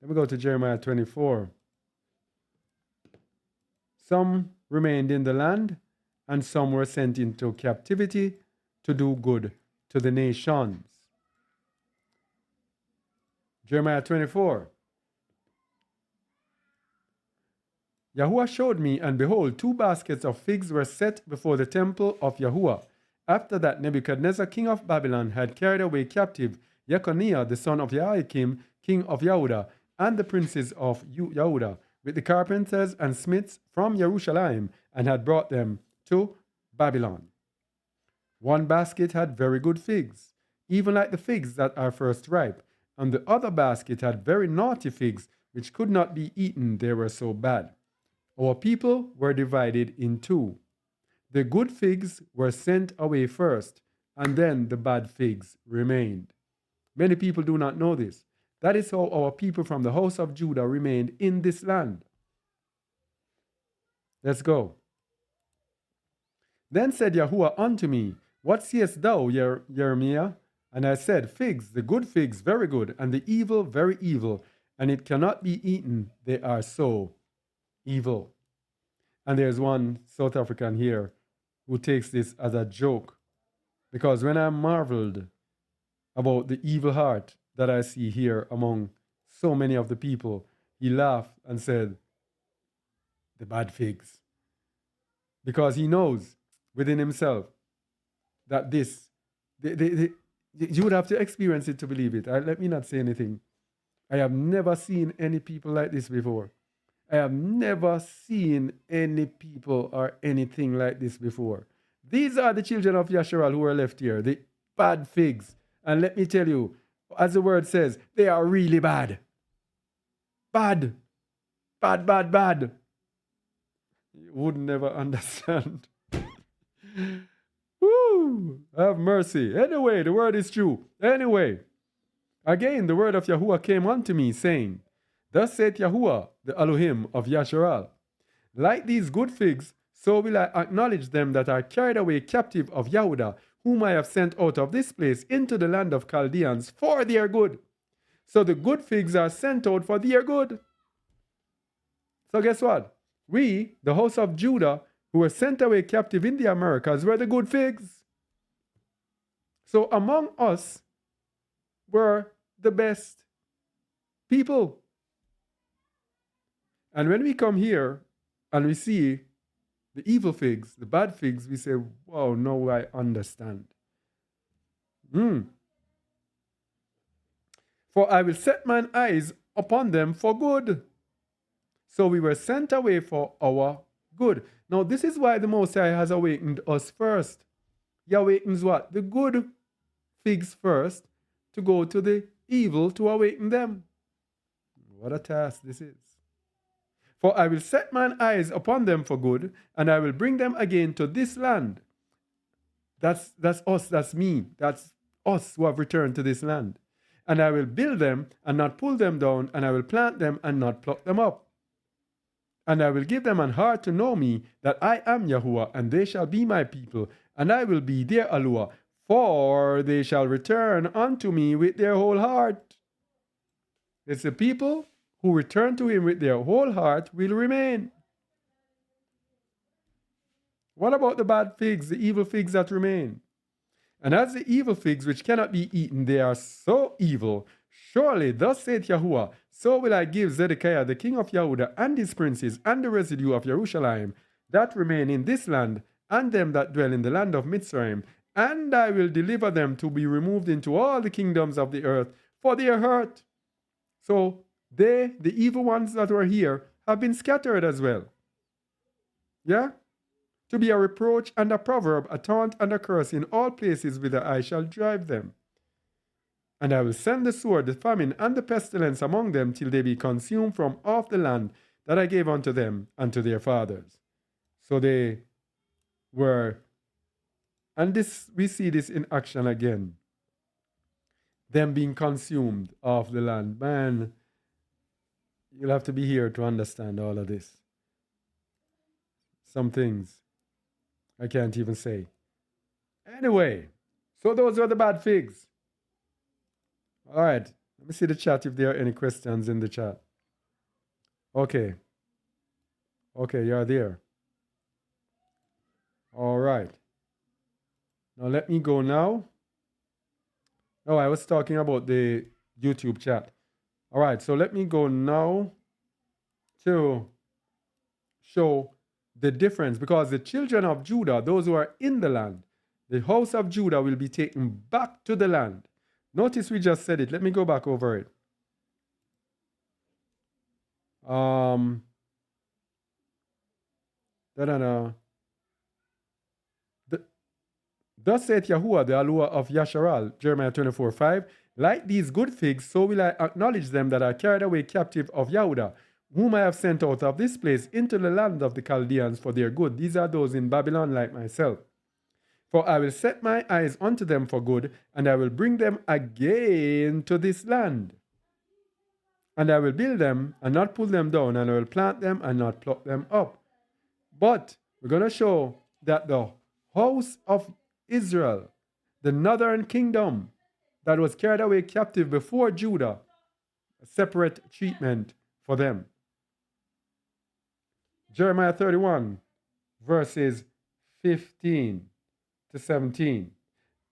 Let me go to Jeremiah 24. Some remained in the land, and some were sent into captivity to do good to the nations. Jeremiah 24. Yahuwah showed me, and behold, 2 baskets of figs were set before the temple of Yahuwah. After that, Nebuchadnezzar, king of Babylon, had carried away captive Jeconiah, the son of Jehoiakim, king of Yehuda, and the princes of Yehuda, with the carpenters and smiths from Jerusalem, and had brought them to Babylon. 1 basket had very good figs, even like the figs that are first ripe, and the other basket had very naughty figs, which could not be eaten, they were so bad. Our people were divided in 2. The good figs were sent away first, and then the bad figs remained. Many people do not know this. That is how our people from the house of Judah remained in this land. Let's go. Then said Yahuwah unto me, What seest thou, Jeremiah? And I said, Figs, the good figs, very good, and the evil, very evil, and it cannot be eaten, they are so evil. And there's one South African here who takes this as a joke, because when I marveled about the evil heart that I see here among so many of the people, he laughed and said, the bad figs. Because he knows within himself that this, you would have to experience it to believe it. Let me not say anything. I have never seen any people like this before. I have never seen any people or anything like this before. These are the children of Yasharal who are left here, the bad figs. And let me tell you, as the word says, they are really bad. Bad. Bad, bad, bad. You would never understand. Woo! Have mercy. Anyway, the word is true. Anyway, again, the word of Yahuwah came unto me, saying, Thus saith Yahuwah, the Elohim of Yasharal, like these good figs, so will I acknowledge them that are carried away captive of Yehuda, whom I have sent out of this place into the land of Chaldeans for their good. So the good figs are sent out for their good. So guess what? We, the house of Judah, who were sent away captive in the Americas, were the good figs. So among us were the best people. And when we come here and we see the evil figs, the bad figs, we say, wow, now I understand. For I will set mine eyes upon them for good. So we were sent away for our good. Now, this is why the Most High has awakened us first. He awakens what? The good figs first to go to the evil to awaken them. What a task this is. For I will set mine eyes upon them for good, and I will bring them again to this land. That's us, that's me, that's us who have returned to this land. And I will build them and not pull them down, and I will plant them and not pluck them up. And I will give them an heart to know me, that I am Yahuwah, and they shall be my people, and I will be their Elohim, for they shall return unto me with their whole heart. It's the people who return to him with their whole heart will remain. What about the bad figs, the evil figs that remain? And as the evil figs which cannot be eaten, they are so evil. Surely, thus saith Yahuwah, so will I give Zedekiah the king of Yehuda and his princes and the residue of Jerusalem that remain in this land, and them that dwell in the land of Mitzrayim, and I will deliver them to be removed into all the kingdoms of the earth for their hurt. So they, the evil ones that were here, have been scattered as well. Yeah? To be a reproach and a proverb, a taunt and a curse in all places whither I shall drive them. And I will send the sword, the famine, and the pestilence among them till they be consumed from off the land that I gave unto them and to their fathers. So they were, and this we see this in action again. Them being consumed off the land. Man, you'll have to be here to understand all of this. Some things I can't even say. Anyway, so those are the bad figs. All right, let me see the chat if there are any questions in the chat. Okay. Okay, you're there. All right. Now let me go now. Oh, I was talking about the YouTube chat. All right, so let me go now to show the difference, because the children of Judah, those who are in the land, the house of Judah will be taken back to the land. Notice we just said it. Let me go back over it. Thus saith Yahuwah, the Alua of Yasharal, Jeremiah 24:5, like these good figs, so will I acknowledge them that are carried away captive of Yehudah, whom I have sent out of this place into the land of the Chaldeans for their good. These are those in Babylon like myself. For I will set my eyes unto them for good, and I will bring them again to this land. And I will build them and not pull them down, and I will plant them and not pluck them up. But we're going to show that the house of Israel, the northern kingdom that was carried away captive before Judah, a separate treatment for them. Jeremiah 31, verses 15 to 17.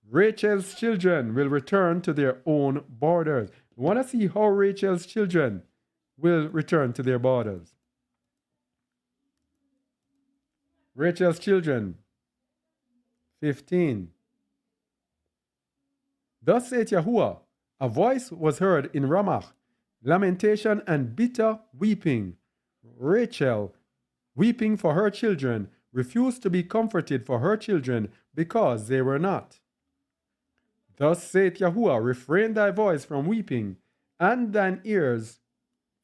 Rachel's children will return to their own borders. You want to see how Rachel's children will return to their borders. Rachel's children, 15. Thus saith Yahuwah, a voice was heard in Ramah, lamentation and bitter weeping. Rachel, weeping for her children, refused to be comforted for her children because they were not. Thus saith Yahuwah, refrain thy voice from weeping, and thine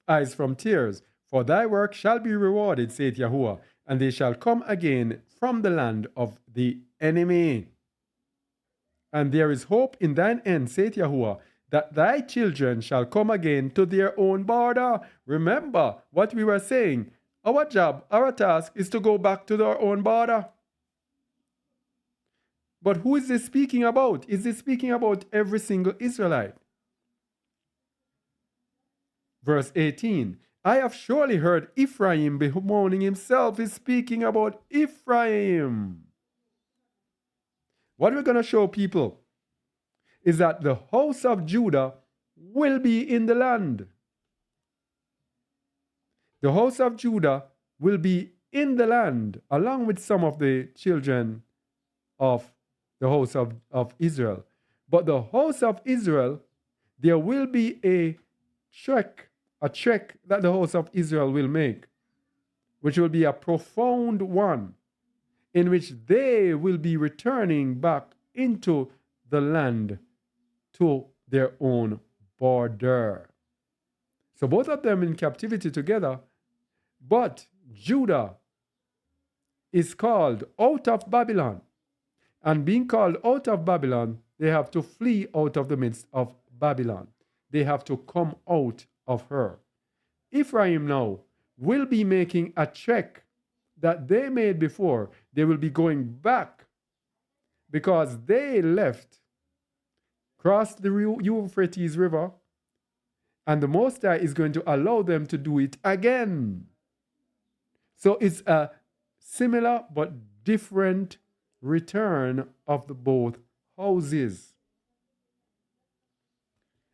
eyes from tears, for thy work shall be rewarded, saith Yahuwah, and they shall come again from the land of the enemy. And there is hope in thine end, saith Yahuwah, that thy children shall come again to their own border. Remember what we were saying. Our job, our task is to go back to our own border. But who is this speaking about? Is this speaking about every single Israelite? Verse 18. I have surely heard Ephraim bemoaning himself. Is speaking about Ephraim. What we're going to show people is that the house of Judah will be in the land. The house of Judah will be in the land, along with some of the children of the house of Israel. But the house of Israel, there will be a trek that the house of Israel will make, which will be a profound one, in which they will be returning back into the land to their own border. So both of them in captivity together, but Judah is called out of Babylon. And being called out of Babylon, they have to flee out of the midst of Babylon. They have to come out of her. Ephraim now will be making a trek that they made before. They will be going back because they left, crossed the Euphrates River, And the Most High is going to allow them to do it again. So it's a similar but different return of the both houses.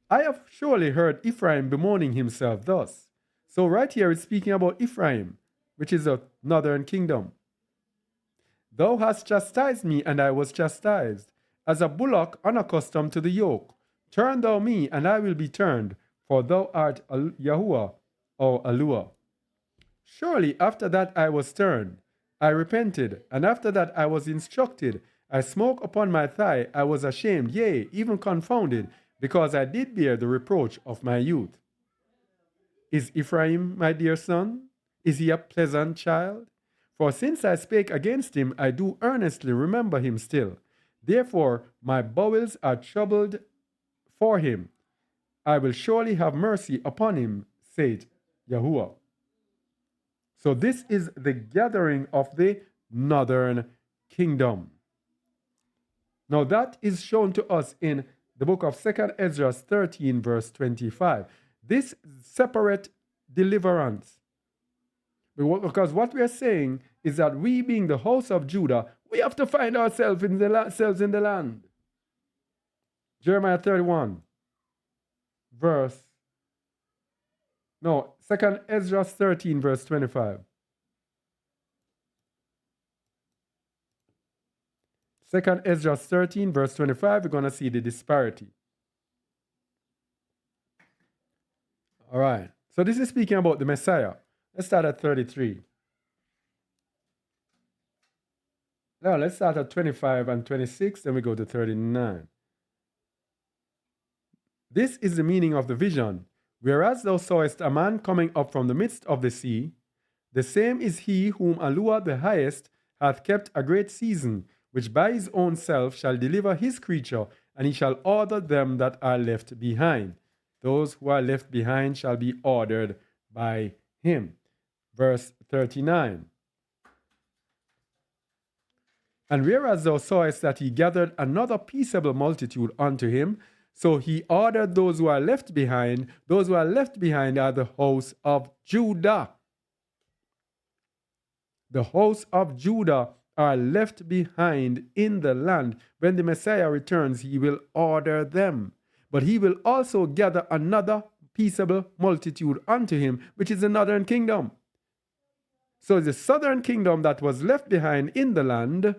I have surely heard Ephraim bemoaning himself thus. So right here it's speaking about Ephraim, which is a northern kingdom. Thou hast chastised me, and I was chastised, as a bullock unaccustomed to the yoke. Turn thou me, and I will be turned, for thou art Yahuwah, or Alua. Surely after that I was turned, I repented, and after that I was instructed. I smote upon my thigh, I was ashamed, yea, even confounded, because I did bear the reproach of my youth. Is Ephraim my dear son? Is he a pleasant child? For since I spake against him, I do earnestly remember him still. Therefore my bowels are troubled for him. I will surely have mercy upon him, said Yahuwah. So this is the gathering of the northern kingdom. Now that is shown to us in the book of 2 Ezra 13 verse 25. This separate deliverance. Because what we are saying is that we being the house of Judah, we have to find ourselves in the land. Jeremiah 31 verse, no, 2 Ezra 13 verse 25. 2 Ezra 13 verse 25, we're going to see the disparity. All right. So this is speaking about the Messiah. Let's start at 33. Now let's start at 25 and 26, then we go to 39. This is the meaning of the vision. Whereas thou sawest a man coming up from the midst of the sea, the same is he whom Alua the highest hath kept a great season, which by his own self shall deliver his creature, and he shall order them that are left behind. Those who are left behind shall be ordered by him. Verse 39. And whereas thou sawest that he gathered another peaceable multitude unto him, so he ordered those who are left behind. Those who are left behind are the house of Judah. The house of Judah are left behind in the land. When the Messiah returns, he will order them. But he will also gather another peaceable multitude unto him, which is the northern kingdom. So the southern kingdom that was left behind in the land,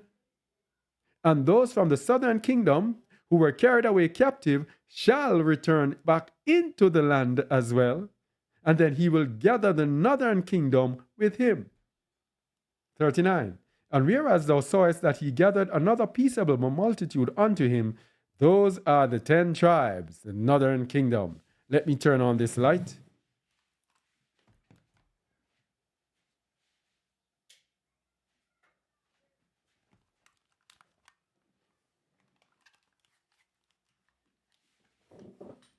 and those from the southern kingdom who were carried away captive shall return back into the land as well. And then he will gather the northern kingdom with him. 39. And whereas thou sawest that he gathered another peaceable multitude unto him, those are the 10 tribes, the northern kingdom. Let me turn on this light.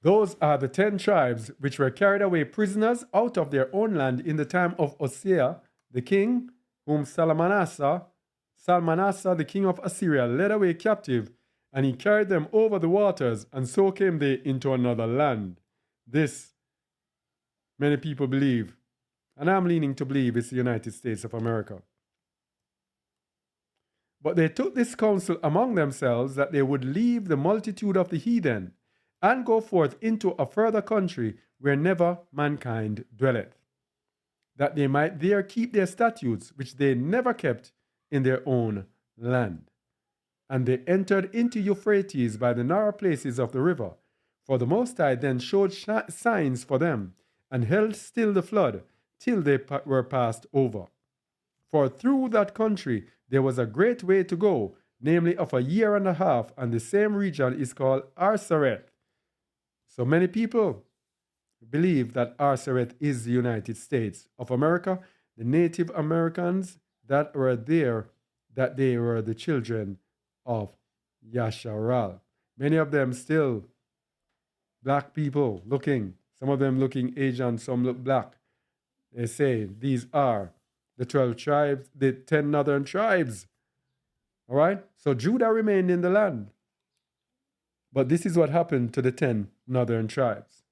Those are the 10 tribes which were carried away prisoners out of their own land in the time of Hosea, the king, whom Salmanasseh, the king of Assyria, led away captive, and he carried them over the waters, and so came they into another land. This, many people believe, and I'm leaning to believe it's the United States of America. But they took this counsel among themselves that they would leave the multitude of the heathen, and go forth into a further country where never mankind dwelleth, that they might there keep their statutes, which they never kept in their own land. And they entered into Euphrates by the narrow places of the river. For the Most High then showed signs for them, and held still the flood, till they were passed over. For through that country there was a great way to go, namely of a year and a half, and the same region is called Arsareth. So many people believe that Arsareth is the United States of America. The Native Americans that were there, that they were the children of Yasharal. Many of them still black people looking, some of them looking Asian, some look black. They say these are the 12 tribes, the 10 northern tribes. All right? So Judah remained in the land. But this is what happened to the 10 northern tribes.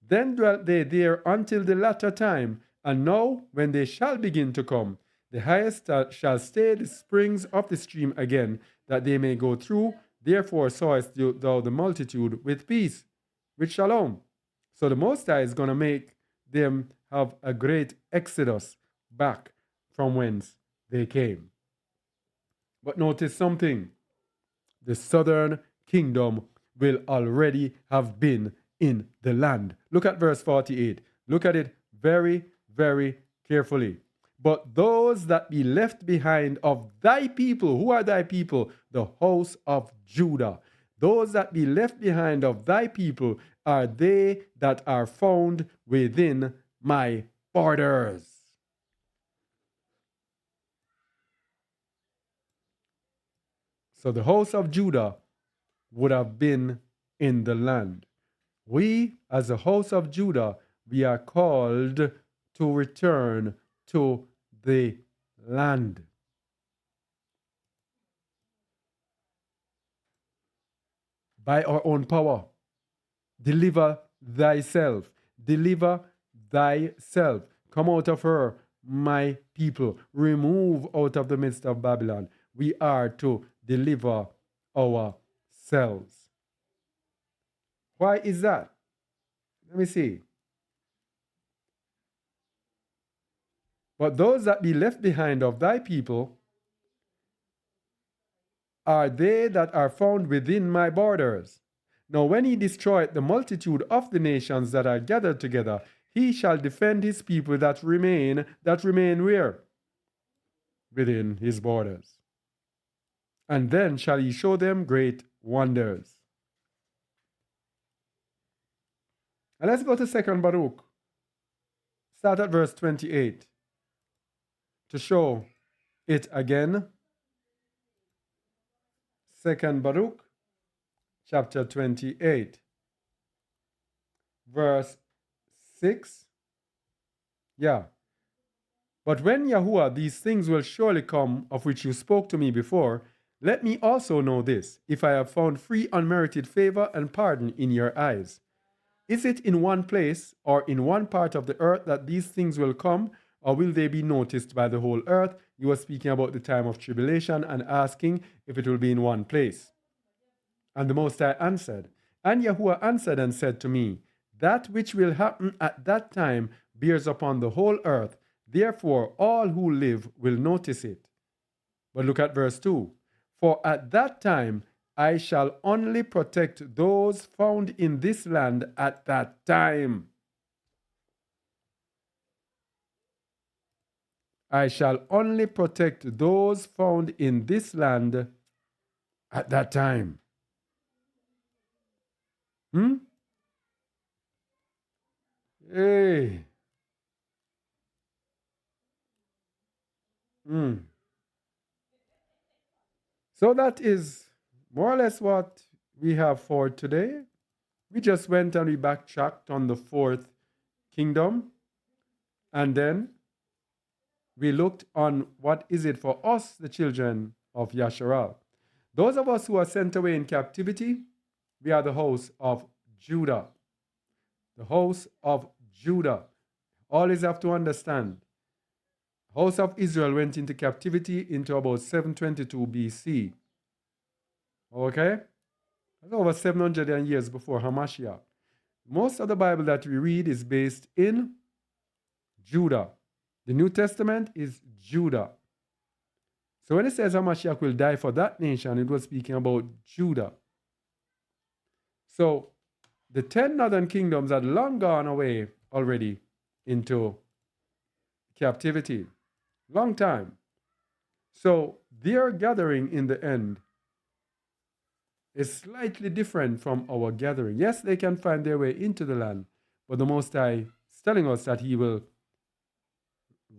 Then dwelt they there until the latter time. And now, when they shall begin to come, the highest shall stay the springs of the stream again, that they may go through. Therefore sawest thou the multitude with peace, with shalom. So the Most High is going to make them have a great exodus back from whence they came. But notice something. The southern kingdom will already have been in the land. Look at verse 48. Look at it very, very carefully. But those that be left behind of thy people, who are thy people? The house of Judah. Those that be left behind of thy people are they that are found within my borders. So the house of Judah would have been in the land. We, as a house of Judah, we are called to return to the land. By our own power. Deliver thyself. Deliver thyself. Come out of her, my people. Remove out of the midst of Babylon. We are to deliver ourselves. Why is that? Let me see. But those that be left behind of thy people are they that are found within my borders. Now, when he destroyed the multitude of the nations that are gathered together, he shall defend his people that remain where? Within his borders. And then shall he show them great wonders. And let's go to 2nd Baruch. Start at verse 28 to show it again. 2nd Baruch, chapter 28, verse 6. Yeah. But when Yahuwah, these things will surely come, of which you spoke to me before, let me also know this, if I have found free unmerited favor and pardon in your eyes. Is it in one place or in one part of the earth that these things will come, or will they be noticed by the whole earth? You were speaking about the time of tribulation and asking if it will be in one place. And the Most High answered, and Yahuwah answered and said to me, that which will happen at that time bears upon the whole earth. Therefore, all who live will notice it. But look at verse 2. For at that time I shall only protect those found in this land at that time. I shall only protect those found in this land at that time. Hey. So that is more or less what we have for today. We just went and we backtracked on the 4th kingdom. And then we looked on what is it for us, the children of Yasharal. Those of us who are sent away in captivity, we are the house of Judah. The house of Judah. Always have to understand. The house of Israel went into captivity into about 722 BC. Okay? That's over 700 years before Hamashiach. Most of the Bible that we read is based in Judah. The New Testament is Judah. So when it says Hamashiach will die for that nation, it was speaking about Judah. So the 10 northern kingdoms had long gone away already into captivity. Long time. So their gathering in the end is slightly different from our gathering. Yes, they can find their way into the land, but the Most High is telling us that he will,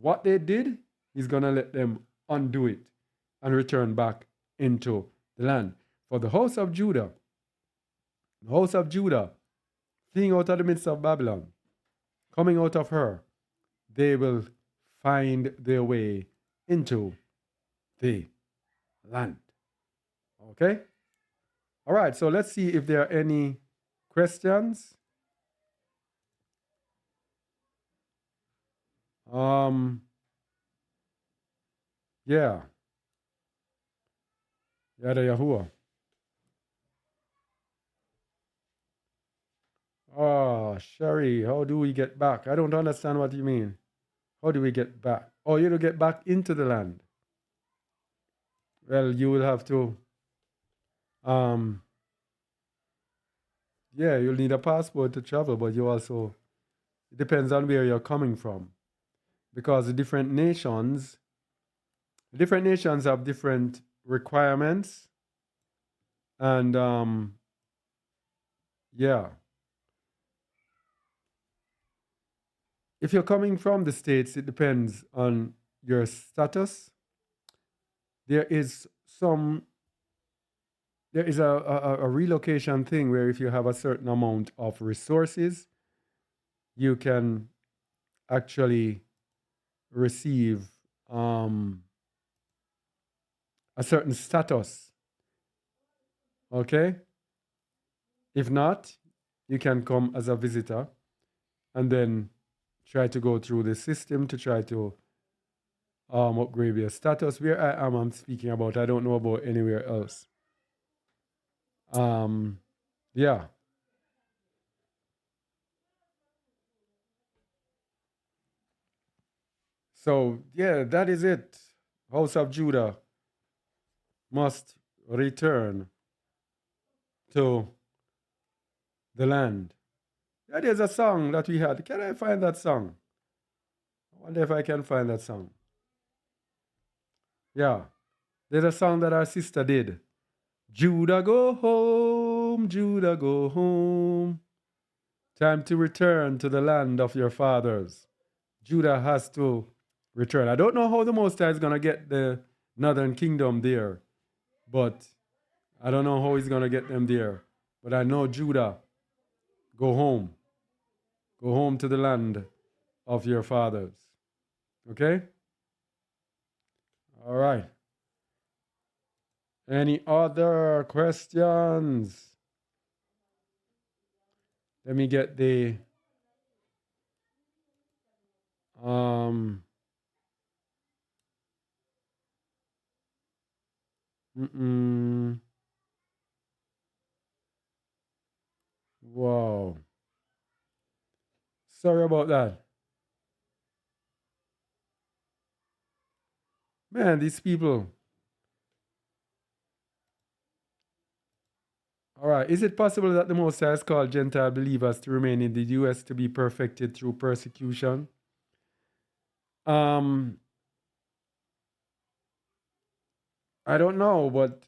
what they did, he's going to let them undo it and return back into the land. For the house of Judah, fleeing out of the midst of Babylon, coming out of her, they will find their way into the land. Okay? All right, so let's see if there are any questions. Yeah, Yada Yahuwah. Oh, Sherry, how do we get back? I don't understand what you mean. How do we get back? Oh, you to get back into the land. Well, you will have to, um, yeah, you'll need a passport to travel, but you also, it depends on where you're coming from. Because different nations have different requirements. And yeah, if you're coming from the States, it depends on your status. There is some there is a relocation thing where if you have a certain amount of resources, you can actually receive a certain status. Okay? If not, you can come as a visitor and then try to go through the system to try to upgrade your status. Where I am, I'm speaking about. I don't know about anywhere else. Yeah. So yeah, that is it. House of Judah must return to the land. Yeah, there's a song that we had. Can I find that song? I wonder if I can find that song. Yeah. There's a song that our sister did. Judah go home. Time to return to the land of your fathers. Judah has to return. I don't know how the Most High is going to get the northern kingdom there, but I don't know how he's going to get them there. But I know Judah, go home. Go home to the land of your fathers. Okay? All right. Any other questions? Let me get the um wow. Sorry about that. Man, these people. All right. Is it possible that the Most High has called Gentile believers to remain in the U.S. to be perfected through persecution? Um, I don't know, but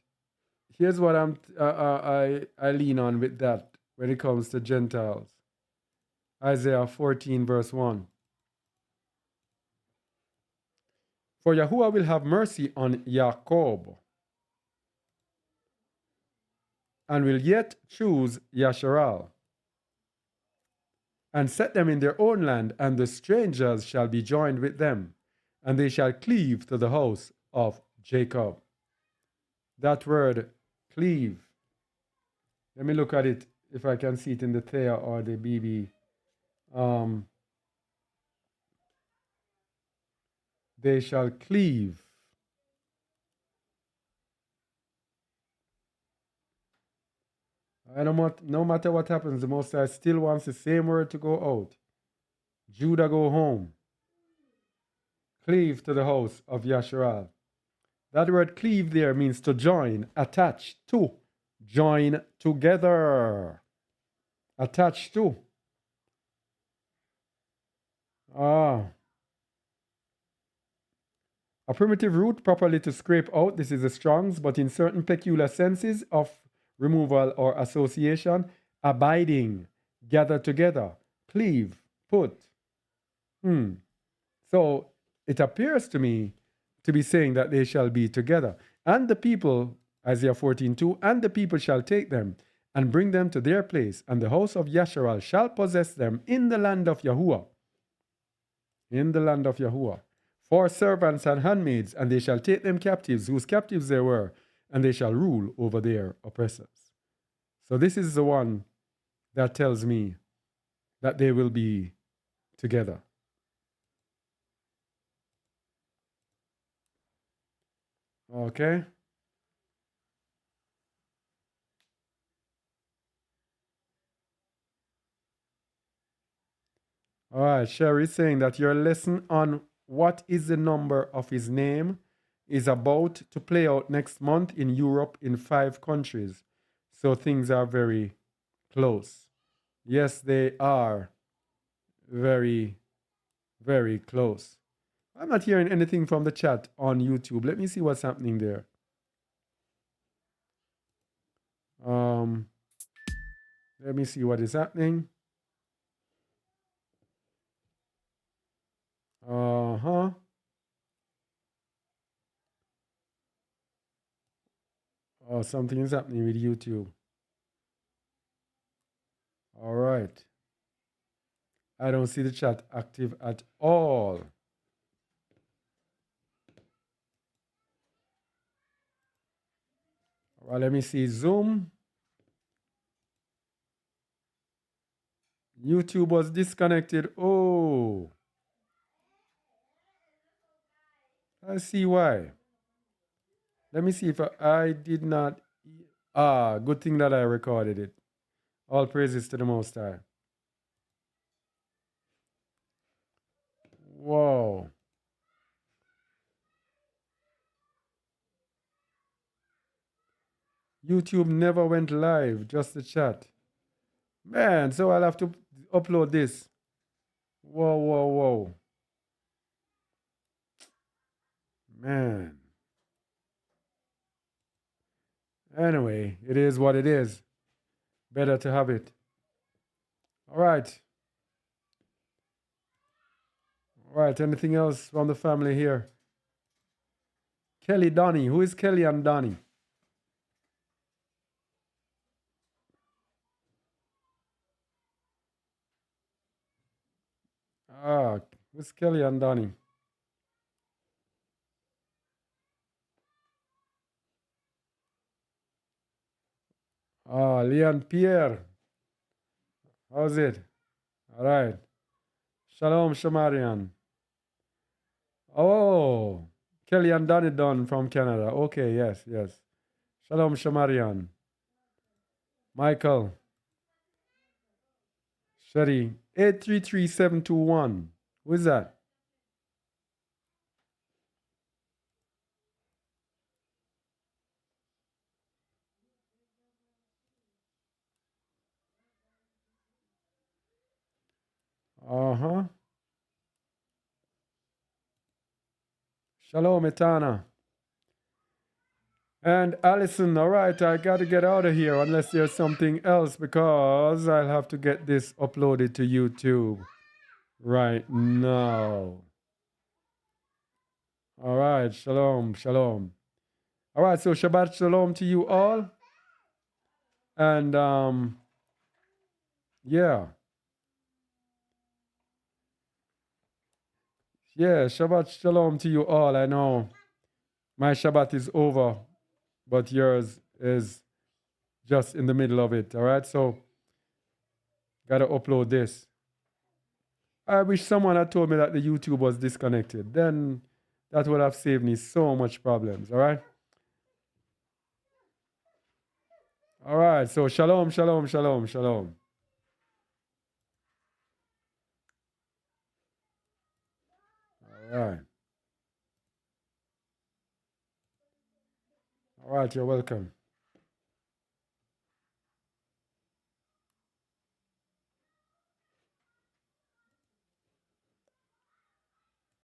here's what I lean on with that when it comes to Gentiles. Isaiah 14 verse 1. For Yahuwah will have mercy on Jacob and will yet choose Yasharal and set them in their own land, and the strangers shall be joined with them, and they shall cleave to the house of Jacob. That word cleave, let me look at it if I can see it in the Thea or the BB. They shall cleave. No matter what happens, the Most High still wants the same word to go out. Judah go home. Cleave to the house of Yasharal. That word cleave there means to join, attach to, join together, attach to. Ah. A primitive root properly to scrape out, this is the Strong's, but in certain peculiar senses of removal or association, abiding, gather together, cleave, put. So it appears to me to be saying that they shall be together. And the people, Isaiah 14:2, and the people shall take them and bring them to their place, and the house of Yasharal shall possess them in the land of Yahuwah. In the land of Yahuwah. For servants and handmaids, and they shall take them captives, whose captives they were, and they shall rule over their oppressors. So this is the one that tells me that they will be together. Okay. All right. Sherry saying that your lesson on what is the number of his name is about to play out next month in Europe in 5 countries. So things are very close. Yes, they are very, very close. I'm not hearing anything from the chat on YouTube. Let me see what's happening there. Um, Let me see what is happening. Uh-huh. Oh, something is happening with YouTube. All right. I don't see the chat active at all. All right, let me see. Zoom. YouTube was disconnected. Oh, I see why. Let me see if I did not. Ah, good thing that I recorded it. All praises to the Most High. Whoa. YouTube never went live, just the chat. Man, so I'll have to upload this. Whoa, whoa, whoa. Man. Anyway, it is what it is. Better to have it. All right. All right. Anything else from the family here? Kelly Donnie. Who is Kelly and Donnie? Ah, who's Kelly and Donnie? Ah, Leon Pierre. How's it? All right. Shalom, Shamarian. Oh, Kelly and Donnie Dunn from Canada. Okay, yes, yes. Shalom, Shamarian. Michael. Shetty. 833721. Who is that? Uh-huh. Shalom, Etana. And Allison, all right, I got to get out of here unless there's something else because I'll have to get this uploaded to YouTube right now. All right, shalom, shalom. All right, so Shabbat shalom to you all. And yeah. Yeah, Shabbat shalom to you all. I know my Shabbat is over, but yours is just in the middle of it. All right, so got to upload this. I wish someone had told me that the YouTube was disconnected. Then that would have saved me so much problems. All right. All right. So shalom, shalom, shalom, shalom. All right. All right. You're welcome.